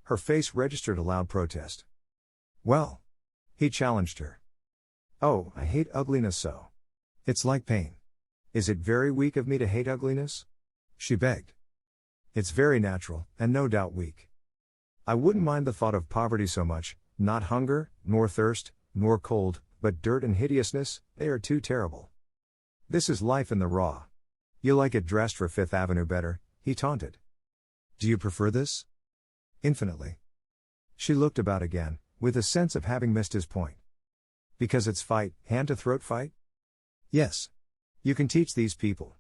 Speaker 2: Her face registered a loud protest. "Well?" he challenged her. "Oh, I hate ugliness so. It's like pain. Is it very weak of me to hate ugliness?" she begged. "It's very natural, and no doubt weak. I wouldn't mind the thought of poverty so much, not hunger, nor thirst, nor cold, but dirt and hideousness, they are too terrible. This is life in the raw. You like it dressed for Fifth Avenue better," he taunted. "Do you prefer this?" "Infinitely." She looked about again, with a sense of having missed his point. "Because it's fight, hand-to-throat fight?" "Yes. You can teach these people.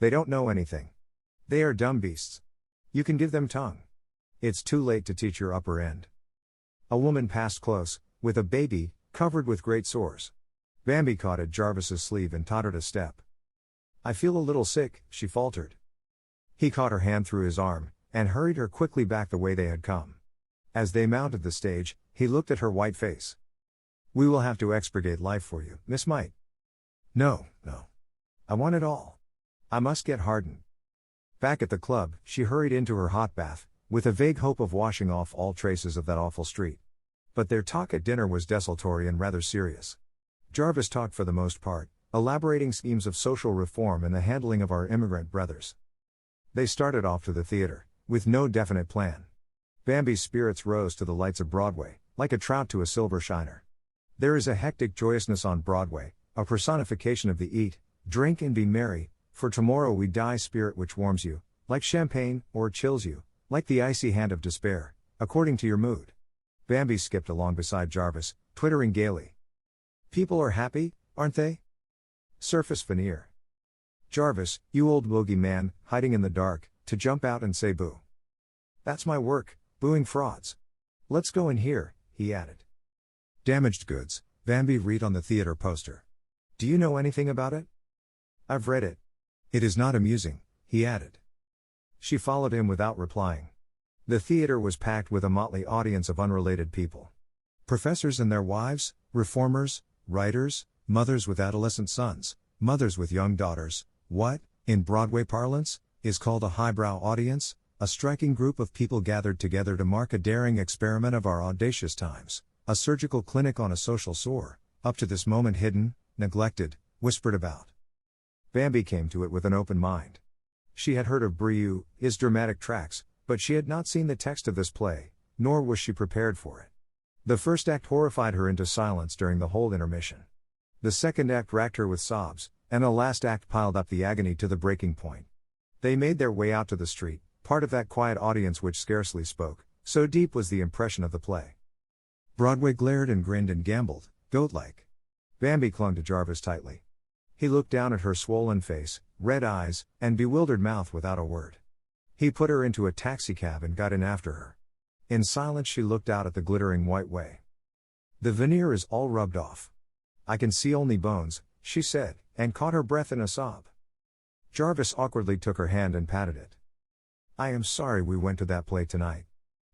Speaker 2: They don't know anything. They are dumb beasts. You can give them tongue. It's too late to teach your upper end." A woman passed close, with a baby, covered with great sores. Bambi caught at Jarvis's sleeve and tottered a step. "I feel a little sick," she faltered. He caught her hand through his arm, and hurried her quickly back the way they had come. As they mounted the stage, he looked at her white face. "We will have to expurgate life for you, Miss Might." No. I want it all. I must get hardened." Back at the club, she hurried into her hot bath, with a vague hope of washing off all traces of that awful street. But their talk at dinner was desultory and rather serious. Jarvis talked for the most part, elaborating schemes of social reform and the handling of our immigrant brothers. They started off to the theater, with no definite plan. Bambi's spirits rose to the lights of Broadway, like a trout to a silver shiner. There is a hectic joyousness on Broadway, a personification of the eat, drink and be merry, for tomorrow we die spirit which warms you, like champagne, or chills you, like the icy hand of despair, according to your mood. Bambi skipped along beside Jarvis, twittering gaily. "People are happy, aren't they?" Surface veneer. "Jarvis, you old bogey man, hiding in the dark, to jump out and say boo. That's my work, booing frauds. Let's go in here," he added. "Damaged goods," Bambi read on the theater poster. "Do you know anything about it?" "I've read it. It is not amusing," he added. She followed him without replying. The theater was packed with a motley audience of unrelated people. Professors and their wives, reformers, writers, mothers with adolescent sons, mothers with young daughters, what, in Broadway parlance, is called a highbrow audience, a striking group of people gathered together to mark a daring experiment of our audacious times, a surgical clinic on a social sore, up to this moment hidden, neglected, whispered about. Bambi came to it with an open mind. She had heard of Brieux, his dramatic tracts, but she had not seen the text of this play, nor was she prepared for it. The first act horrified her into silence during the whole intermission. The second act racked her with sobs, and the last act piled up the agony to the breaking point. They made their way out to the street, part of that quiet audience which scarcely spoke, so deep was the impression of the play. Broadway glared and grinned and gambled, goat-like. Bambi clung to Jarvis tightly. He looked down at her swollen face, red eyes, and bewildered mouth without a word. He put her into a taxicab and got in after her. In silence she looked out at the glittering white way. "The veneer is all rubbed off. I can see only bones," she said, and caught her breath in a sob. Jarvis awkwardly took her hand and patted it. "I am sorry we went to that play tonight.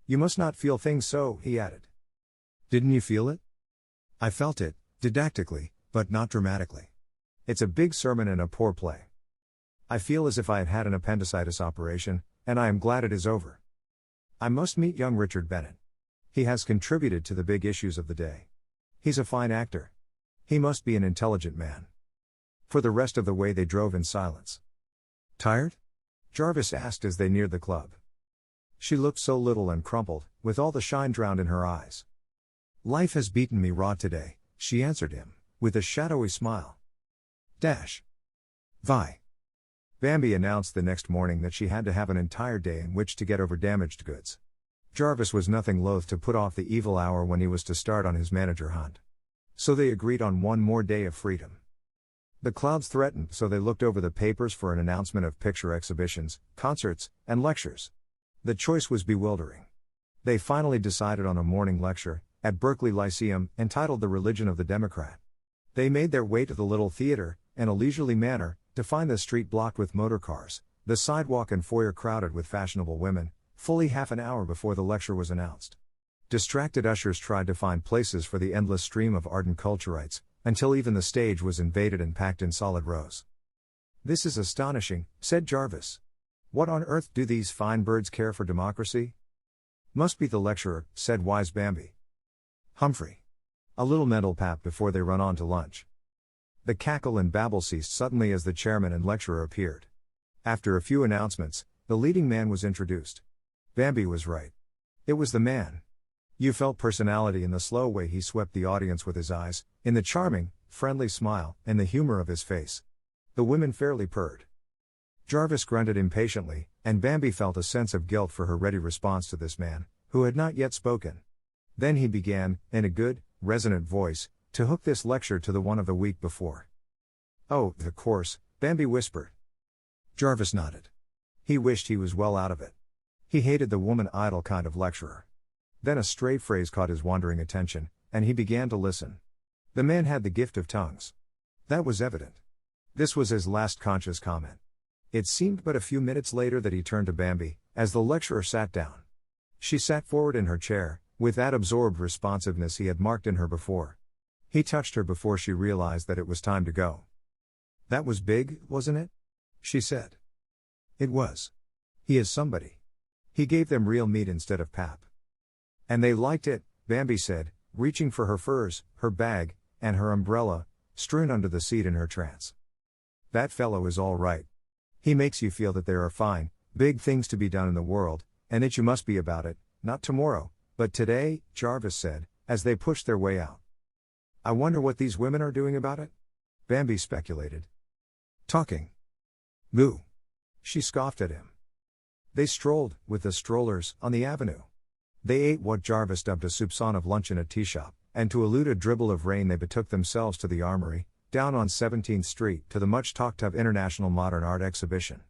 Speaker 2: You must not feel things so," he added. "Didn't you feel it?" "I felt it, didactically, but not dramatically. It's a big sermon and a poor play. I feel as if I had had an appendicitis operation, and I am glad it is over. I must meet young Richard Bennett. He has contributed to the big issues of the day. He's a fine actor. He must be an intelligent man." For the rest of the way they drove in silence. "Tired?" Jarvis asked as they neared the club. She looked so little and crumpled, with all the shine drowned in her eyes. "Life has beaten me raw today," she answered him, with a shadowy smile. Vi. Bambi announced the next morning that she had to have an entire day in which to get over damaged goods. Jarvis was nothing loath to put off the evil hour when he was to start on his manager hunt. So they agreed on one more day of freedom. The clouds threatened, so they looked over the papers for an announcement of picture exhibitions, concerts, and lectures. The choice was bewildering. They finally decided on a morning lecture, at Berkeley Lyceum, entitled The Religion of the Democrat. They made their way to the little theater, in a leisurely manner, to find the street blocked with motor cars, the sidewalk and foyer crowded with fashionable women, fully half an hour before the lecture was announced. Distracted ushers tried to find places for the endless stream of ardent culturites, until even the stage was invaded and packed in solid rows. "This is astonishing," said Jarvis. "What on earth do these fine birds care for democracy?" "Must be the lecturer," said wise Bambi. "Humphrey. A little mental pap before they run on to lunch." The cackle and babble ceased suddenly as the chairman and lecturer appeared. After a few announcements, the leading man was introduced. Bambi was right. It was the man. You felt personality in the slow way he swept the audience with his eyes, in the charming, friendly smile, and the humor of his face. The women fairly purred. Jarvis grunted impatiently, and Bambi felt a sense of guilt for her ready response to this man, who had not yet spoken. Then he began, in a good, resonant voice, to hook this lecture to the one of the week before. "Oh, of course," Bambi whispered. Jarvis nodded. He wished he was well out of it. He hated the woman-idle kind of lecturer. Then a stray phrase caught his wandering attention, and he began to listen. The man had the gift of tongues. That was evident. This was his last conscious comment. It seemed but a few minutes later that he turned to Bambi, as the lecturer sat down. She sat forward in her chair, with that absorbed responsiveness he had marked in her before. He touched her before she realized that it was time to go. "That was big, wasn't it?" she said. "It was. He is somebody." He gave them real meat instead of pap. "And they liked it," Bambi said, reaching for her furs, her bag, and her umbrella, strewn under the seat in her trance. "That fellow is all right. He makes you feel that there are fine, big things to be done in the world, and that you must be about it, not tomorrow, but today," Jarvis said, as they pushed their way out. "I wonder what these women are doing about it?" Bambi speculated. "Talking." "Moo." She scoffed at him. They strolled, with the strollers, on the avenue. They ate what Jarvis dubbed a soupçon of lunch in a tea shop, and to elude a dribble of rain they betook themselves to the Armory, down on 17th Street, to the much-talked-of International Modern Art Exhibition.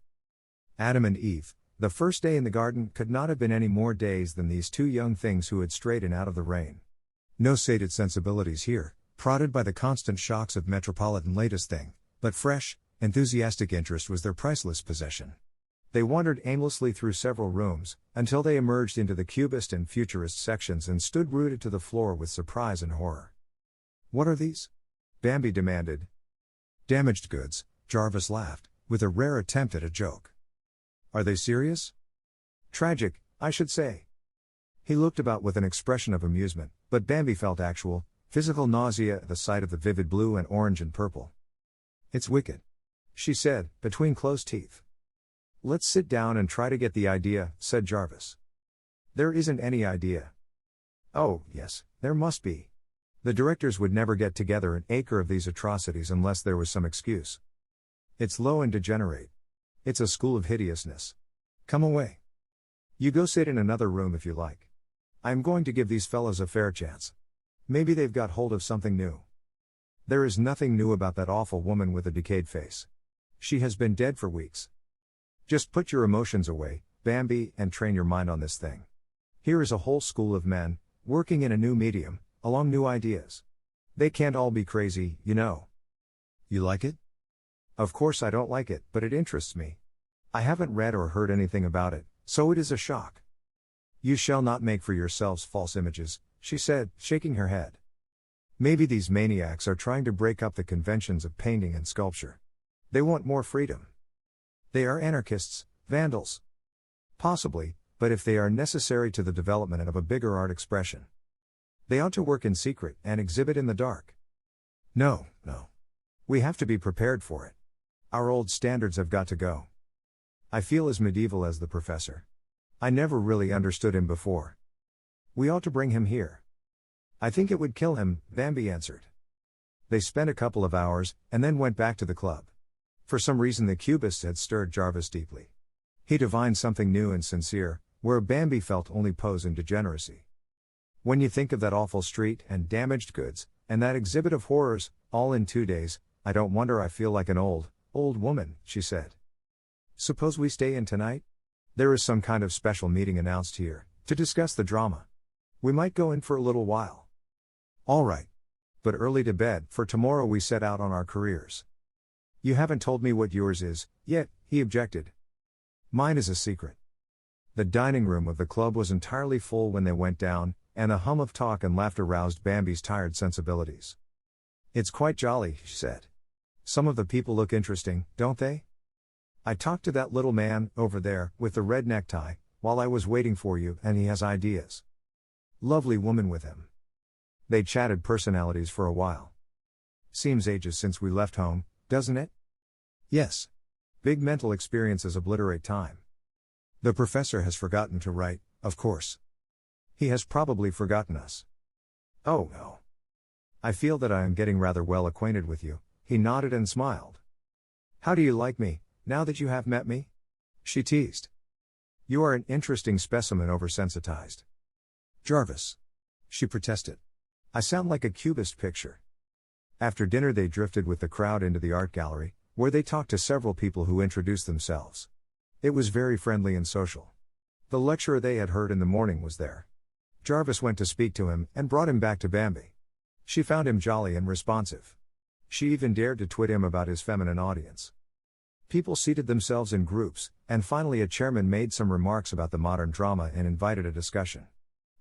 Speaker 2: Adam and Eve, the first day in the garden, could not have been any more dazed than these two young things who had strayed in out of the rain. No sated sensibilities here, prodded by the constant shocks of metropolitan latest thing, but fresh, enthusiastic interest was their priceless possession. They wandered aimlessly through several rooms, until they emerged into the cubist and futurist sections and stood rooted to the floor with surprise and horror. "What are these?" Bambi demanded. "Damaged goods," Jarvis laughed, with a rare attempt at a joke. "Are they serious?" "Tragic, I should say." He looked about with an expression of amusement, but Bambi felt actual, physical nausea at the sight of the vivid blue and orange and purple. "It's wicked," she said, between closed teeth. "Let's sit down and try to get the idea," said Jarvis. "There isn't any idea." "Oh, yes, there must be. The directors would never get together an acre of these atrocities unless there was some excuse. It's low and degenerate. It's a school of hideousness. Come away. You go sit in another room if you like. I'm going to give these fellows a fair chance. Maybe they've got hold of something new." "There is nothing new about that awful woman with a decayed face. She has been dead for weeks. Just put your emotions away, Bambi, and train your mind on this thing. Here is a whole school of men, working in a new medium, along new ideas. They can't all be crazy, you know." "You like it?" "Of course I don't like it, but it interests me. I haven't read or heard anything about it, so it is a shock." "You shall not make for yourselves false images," she said, shaking her head. "Maybe these maniacs are trying to break up the conventions of painting and sculpture. They want more freedom. They are anarchists, vandals. Possibly, but if they are necessary to the development of a bigger art expression, they ought to work in secret and exhibit in the dark. No. We have to be prepared for it. Our old standards have got to go." "I feel as medieval as the professor. I never really understood him before. We ought to bring him here." "I think it would kill him," Bambi answered. They spent a couple of hours, and then went back to the club. For some reason the cubists had stirred Jarvis deeply. He divined something new and sincere, where Bambi felt only pose and degeneracy. "When you think of that awful street, and damaged goods, And that exhibit of horrors, all in 2 days, I don't wonder I feel like an old woman, she said. Suppose we stay in tonight? There is some kind of special meeting announced here, to discuss the drama. We might go in for a little while. All right. But early to bed, for tomorrow we set out on our careers. You haven't told me what yours is, yet, he objected. Mine is a secret. The dining room of the club was entirely full when they went down, and a hum of talk and laughter roused Bambi's tired sensibilities. It's quite jolly, she said. Some of the people look interesting, don't they? I talked to that little man, over there, with the red necktie, while I was waiting for you, and he has ideas. Lovely woman with him. They chatted personalities for a while. Seems ages since we left home, doesn't it? Yes. Big mental experiences obliterate time. The professor has forgotten to write, of course. He has probably forgotten us. Oh no. I feel that I am getting rather well acquainted with you, he nodded and smiled. How do you like me, now that you have met me? She teased. You are an interesting specimen oversensitized. Jarvis. She protested. I sound like a cubist picture. After dinner they drifted with the crowd into the art gallery, where they talked to several people who introduced themselves. It was very friendly and social. The lecturer they had heard in the morning was there. Jarvis went to speak to him and brought him back to Bambi. She found him jolly and responsive. She even dared to twit him about his feminine audience. People seated themselves in groups, and finally a chairman made some remarks about the modern drama and invited a discussion.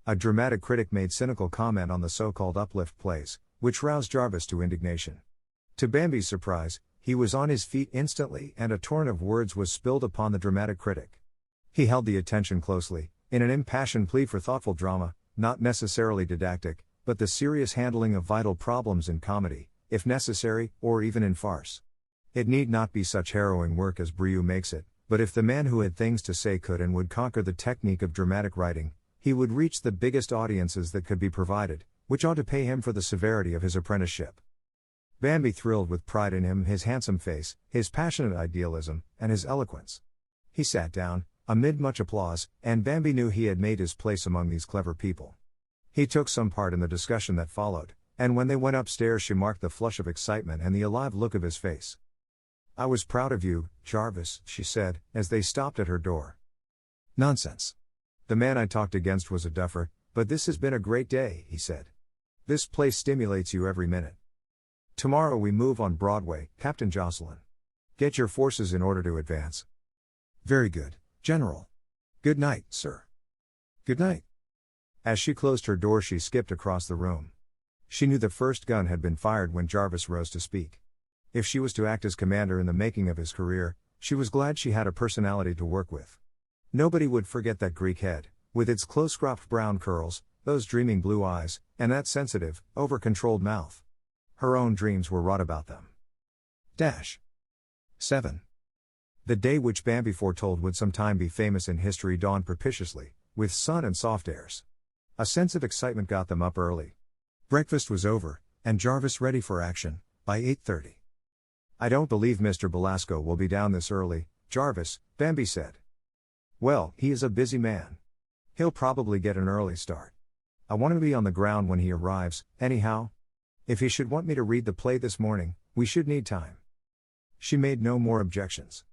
Speaker 2: A dramatic critic made cynical comment on the so-called uplift plays, which roused Jarvis to indignation. To Bambi's surprise, he was on his feet instantly and a torrent of words was spilled upon the dramatic critic. He held the attention closely, in an impassioned plea for thoughtful drama, not necessarily didactic, but the serious handling of vital problems in comedy, if necessary, or even in farce. It need not be such harrowing work as Brieux makes it, but if the man who had things to say could and would conquer the technique of dramatic writing, he would reach the biggest audiences that could be provided, which ought to pay him for the severity of his apprenticeship. Bambi thrilled with pride in him, his handsome face, his passionate idealism, and his eloquence. He sat down, amid much applause, and Bambi knew he had made his place among these clever people. He took some part in the discussion that followed, and when they went upstairs she marked the flush of excitement and the alive look of his face. I was proud of you, Jarvis, she said, as they stopped at her door. Nonsense. The man I talked against was a duffer, but this has been a great day, he said. This place stimulates you every minute. Tomorrow we move on Broadway, Captain Jocelyn. Get your forces in order to advance. Very good, General. Good night, sir. Good night. As she closed her door she skipped across the room. She knew the first gun had been fired when Jarvis rose to speak. If she was to act as commander in the making of his career, she was glad she had a personality to work with. Nobody would forget that Greek head, with its close-cropped brown curls, those dreaming blue eyes, and that sensitive, over-controlled mouth. Her own dreams were wrought about them. 7. The day which Bambi foretold would sometime be famous in history dawned propitiously, with sun and soft airs. A sense of excitement got them up early. Breakfast was over, and Jarvis ready for action, by 8:30. I don't believe Mr. Belasco will be down this early, Jarvis, Bambi said. Well, he is a busy man. He'll probably get an early start. I want to be on the ground when he arrives, anyhow. If he should want me to read the play this morning, we should need time. She made no more objections.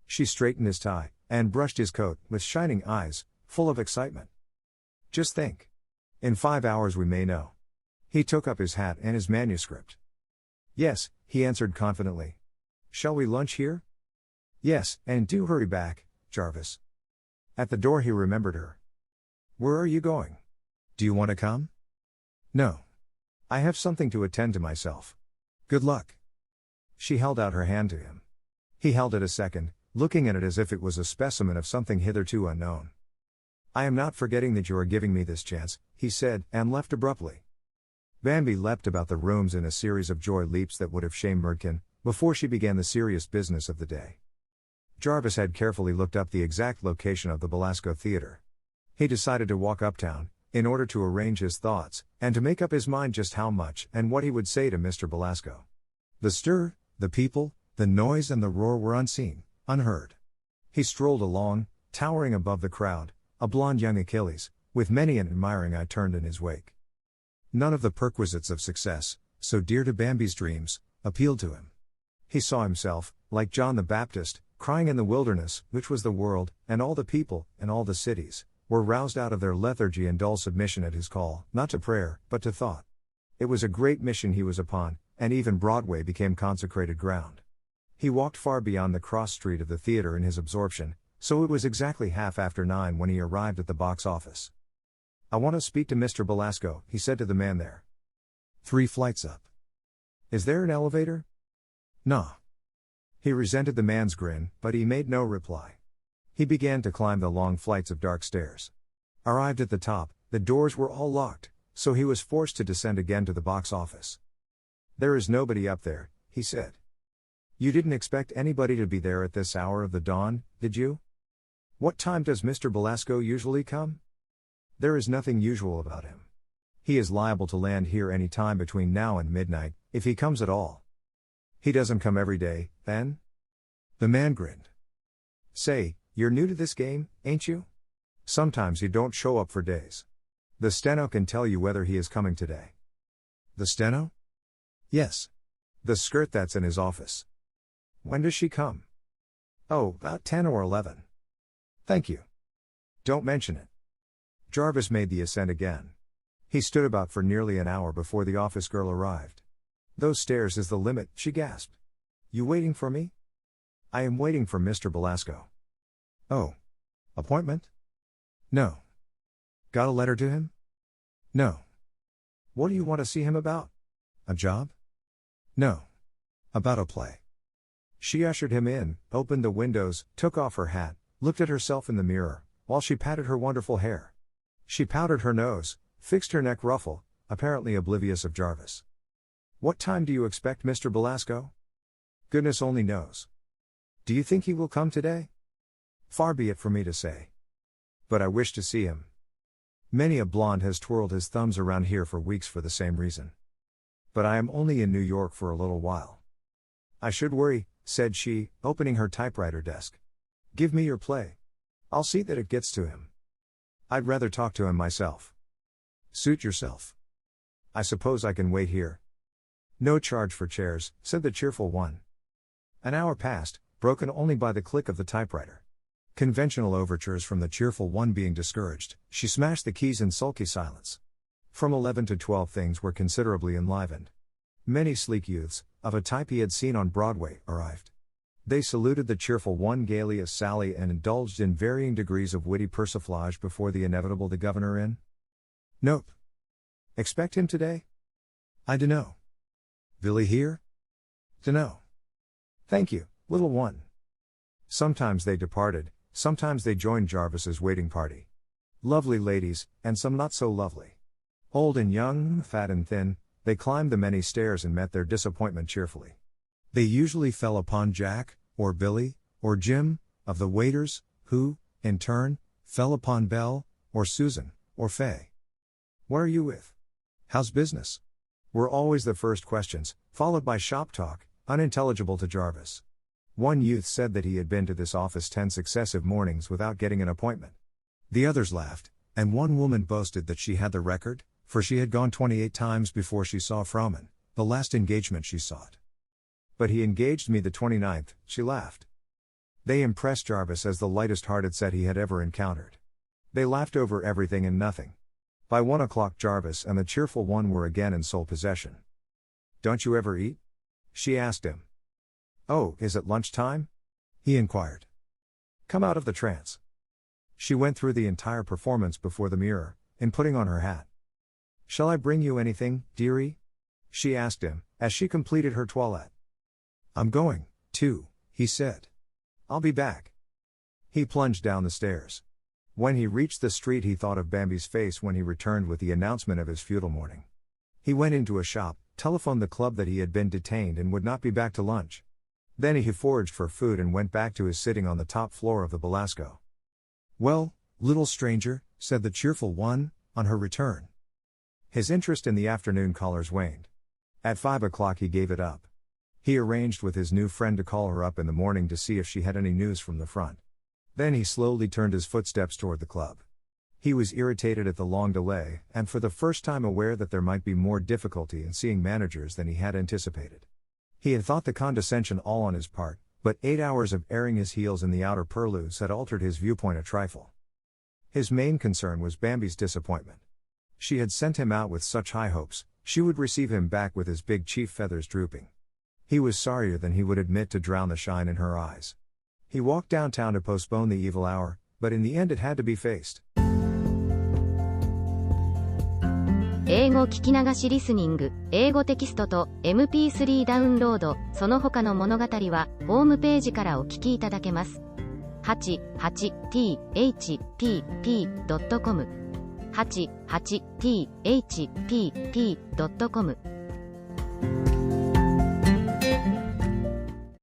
Speaker 2: She straightened his tie, and brushed his coat, with shining eyes, full of excitement. Just think. In 5 hours we may know. He took up his hat and his manuscript. Yes, he answered confidently. Shall we lunch here? Yes, and do hurry back, Jarvis. At the door he remembered her. Where are you going? Do you want to come? No. I have something to attend to myself. Good luck. She held out her hand to him. He held it a second, looking at it as if it was a specimen of something hitherto unknown. I am not forgetting that you are giving me this chance, he said, and left abruptly. Bambi leapt about the rooms in a series of joy leaps that would have shamed Murdkin, before she began the serious business of the day. Jarvis had carefully looked up the exact location of the Belasco Theater. He decided to walk uptown, in order to arrange his thoughts, and to make up his mind just how much and what he would say to Mr. Belasco. The stir, the people, the noise and the roar were unseen, unheard. He strolled along, towering above the crowd, a blond young Achilles, with many an admiring eye turned in his wake. None of the perquisites of success, so dear to Bambi's dreams, appealed to him. He saw himself, like John the Baptist, crying in the wilderness, which was the world, and all the people, and all the cities, were roused out of their lethargy and dull submission at his call, not to prayer, but to thought. It was a great mission he was upon, and even Broadway became consecrated ground. He walked far beyond the cross street of the theater in his absorption, so it was exactly 9:30 when he arrived at the box office. "I want to speak to Mr. Belasco," he said to the man there. "3 flights up." "Is there an elevator?" "Nah." He resented the man's grin, but he made no reply. He began to climb the long flights of dark stairs. Arrived at the top, the doors were all locked, so he was forced to descend again to the box office. "There is nobody up there," he said. "You didn't expect anybody to be there at this hour of the dawn, did you? What time does Mr. Belasco usually come?" "There is nothing usual about him. He is liable to land here any time between now and midnight, if he comes at all." "He doesn't come every day, then?" The man grinned. "Say, you're new to this game, ain't you? Sometimes he don't show up for days. The steno can tell you whether he is coming today." "The steno?" "Yes. The skirt that's in his office." "When does she come?" "Oh, about 10 or 11. "Thank you. Don't mention it." Jarvis made the ascent again. He stood about for nearly an hour before the office girl arrived. "Those stairs is the limit," she gasped. "You waiting for me?" "I am waiting for Mr. Belasco." "Oh. Appointment?" "No." "Got a letter to him?" "No." "What do you want to see him about?" "A job?" "No. About a play." She ushered him in, opened the windows, took off her hat, looked at herself in the mirror, while she patted her wonderful hair. She powdered her nose, fixed her neck ruffle, apparently oblivious of Jarvis. "What time do you expect Mr. Belasco?" "Goodness only knows." "Do you think he will come today?" "Far be it from me to say. But I wish to see him. Many a blonde has twirled his thumbs around here for weeks for the same reason. But I am only in New York for a little while." "I should worry," said she, opening her typewriter desk. "Give me your play. I'll see that it gets to him. I'd rather talk to him myself." "Suit yourself. I suppose I can wait here." "No charge for chairs," said the cheerful one. An hour passed, broken only by the click of the typewriter. Conventional overtures from the cheerful one being discouraged, she smashed the keys in sulky silence. From 11 to 12 things were considerably enlivened. Many sleek youths, of a type he had seen on Broadway, arrived. They saluted the cheerful one gaily as Sally and indulged in varying degrees of witty persiflage before the inevitable "The governor in?" "Nope." "Expect him today?" "I dunno." "Billy here?" "Dunno." "Thank you, little one." Sometimes they departed, sometimes they joined Jarvis's waiting party. Lovely ladies, and some not so lovely. Old and young, fat and thin, they climbed the many stairs and met their disappointment cheerfully. They usually fell upon Jack, or Billy, or Jim, of the waiters, who, in turn, fell upon Belle, or Susan, or Fay. "What are you with? How's business?" were always the first questions, followed by shop talk, unintelligible to Jarvis. One youth said that he had been to this office 10 successive mornings without getting an appointment. The others laughed, and one woman boasted that she had the record, for she had gone 28 times before she saw Froman, the last engagement she sought. "But he engaged me the 29th, she laughed. They impressed Jarvis as the lightest-hearted set he had ever encountered. They laughed over everything and nothing. By 1 o'clock Jarvis and the cheerful one were again in sole possession. "Don't you ever eat?" she asked him. "Oh, is it lunch time?" he inquired. "Come out of the trance." She went through the entire performance before the mirror, in putting on her hat. "Shall I bring you anything, dearie?" she asked him, as she completed her toilette. "I'm going, too," he said. "I'll be back." He plunged down the stairs. When he reached the street he thought of Bambi's face when he returned with the announcement of his futile morning. He went into a shop, telephoned the club that he had been detained and would not be back to lunch. Then he foraged for food and went back to his sitting on the top floor of the Belasco. "Well, little stranger," said the cheerful one, on her return. His interest in the afternoon callers waned. At 5 o'clock he gave it up. He arranged with his new friend to call her up in the morning to see if she had any news from the front. Then he slowly turned his footsteps toward the club. He was irritated at the long delay, and for the first time aware that there might be more difficulty in seeing managers than he had anticipated. He had thought the condescension all on his part, but 8 hours of airing his heels in the outer purlieus had altered his viewpoint a trifle. His main concern was Bambi's disappointment. She had sent him out with such high hopes, she would receive him back with his big chief feathers drooping. He was sorrier than he would admit to drown the shine in her eyes. He walked downtown to postpone the evil hour, but in the end it had to be faced.
Speaker 1: 英語聞き流しリスニング、英語テキストと MP3 ダウンロード、その他の物語はホームページからお聞きいただけます。88thpp.com 88thpp.com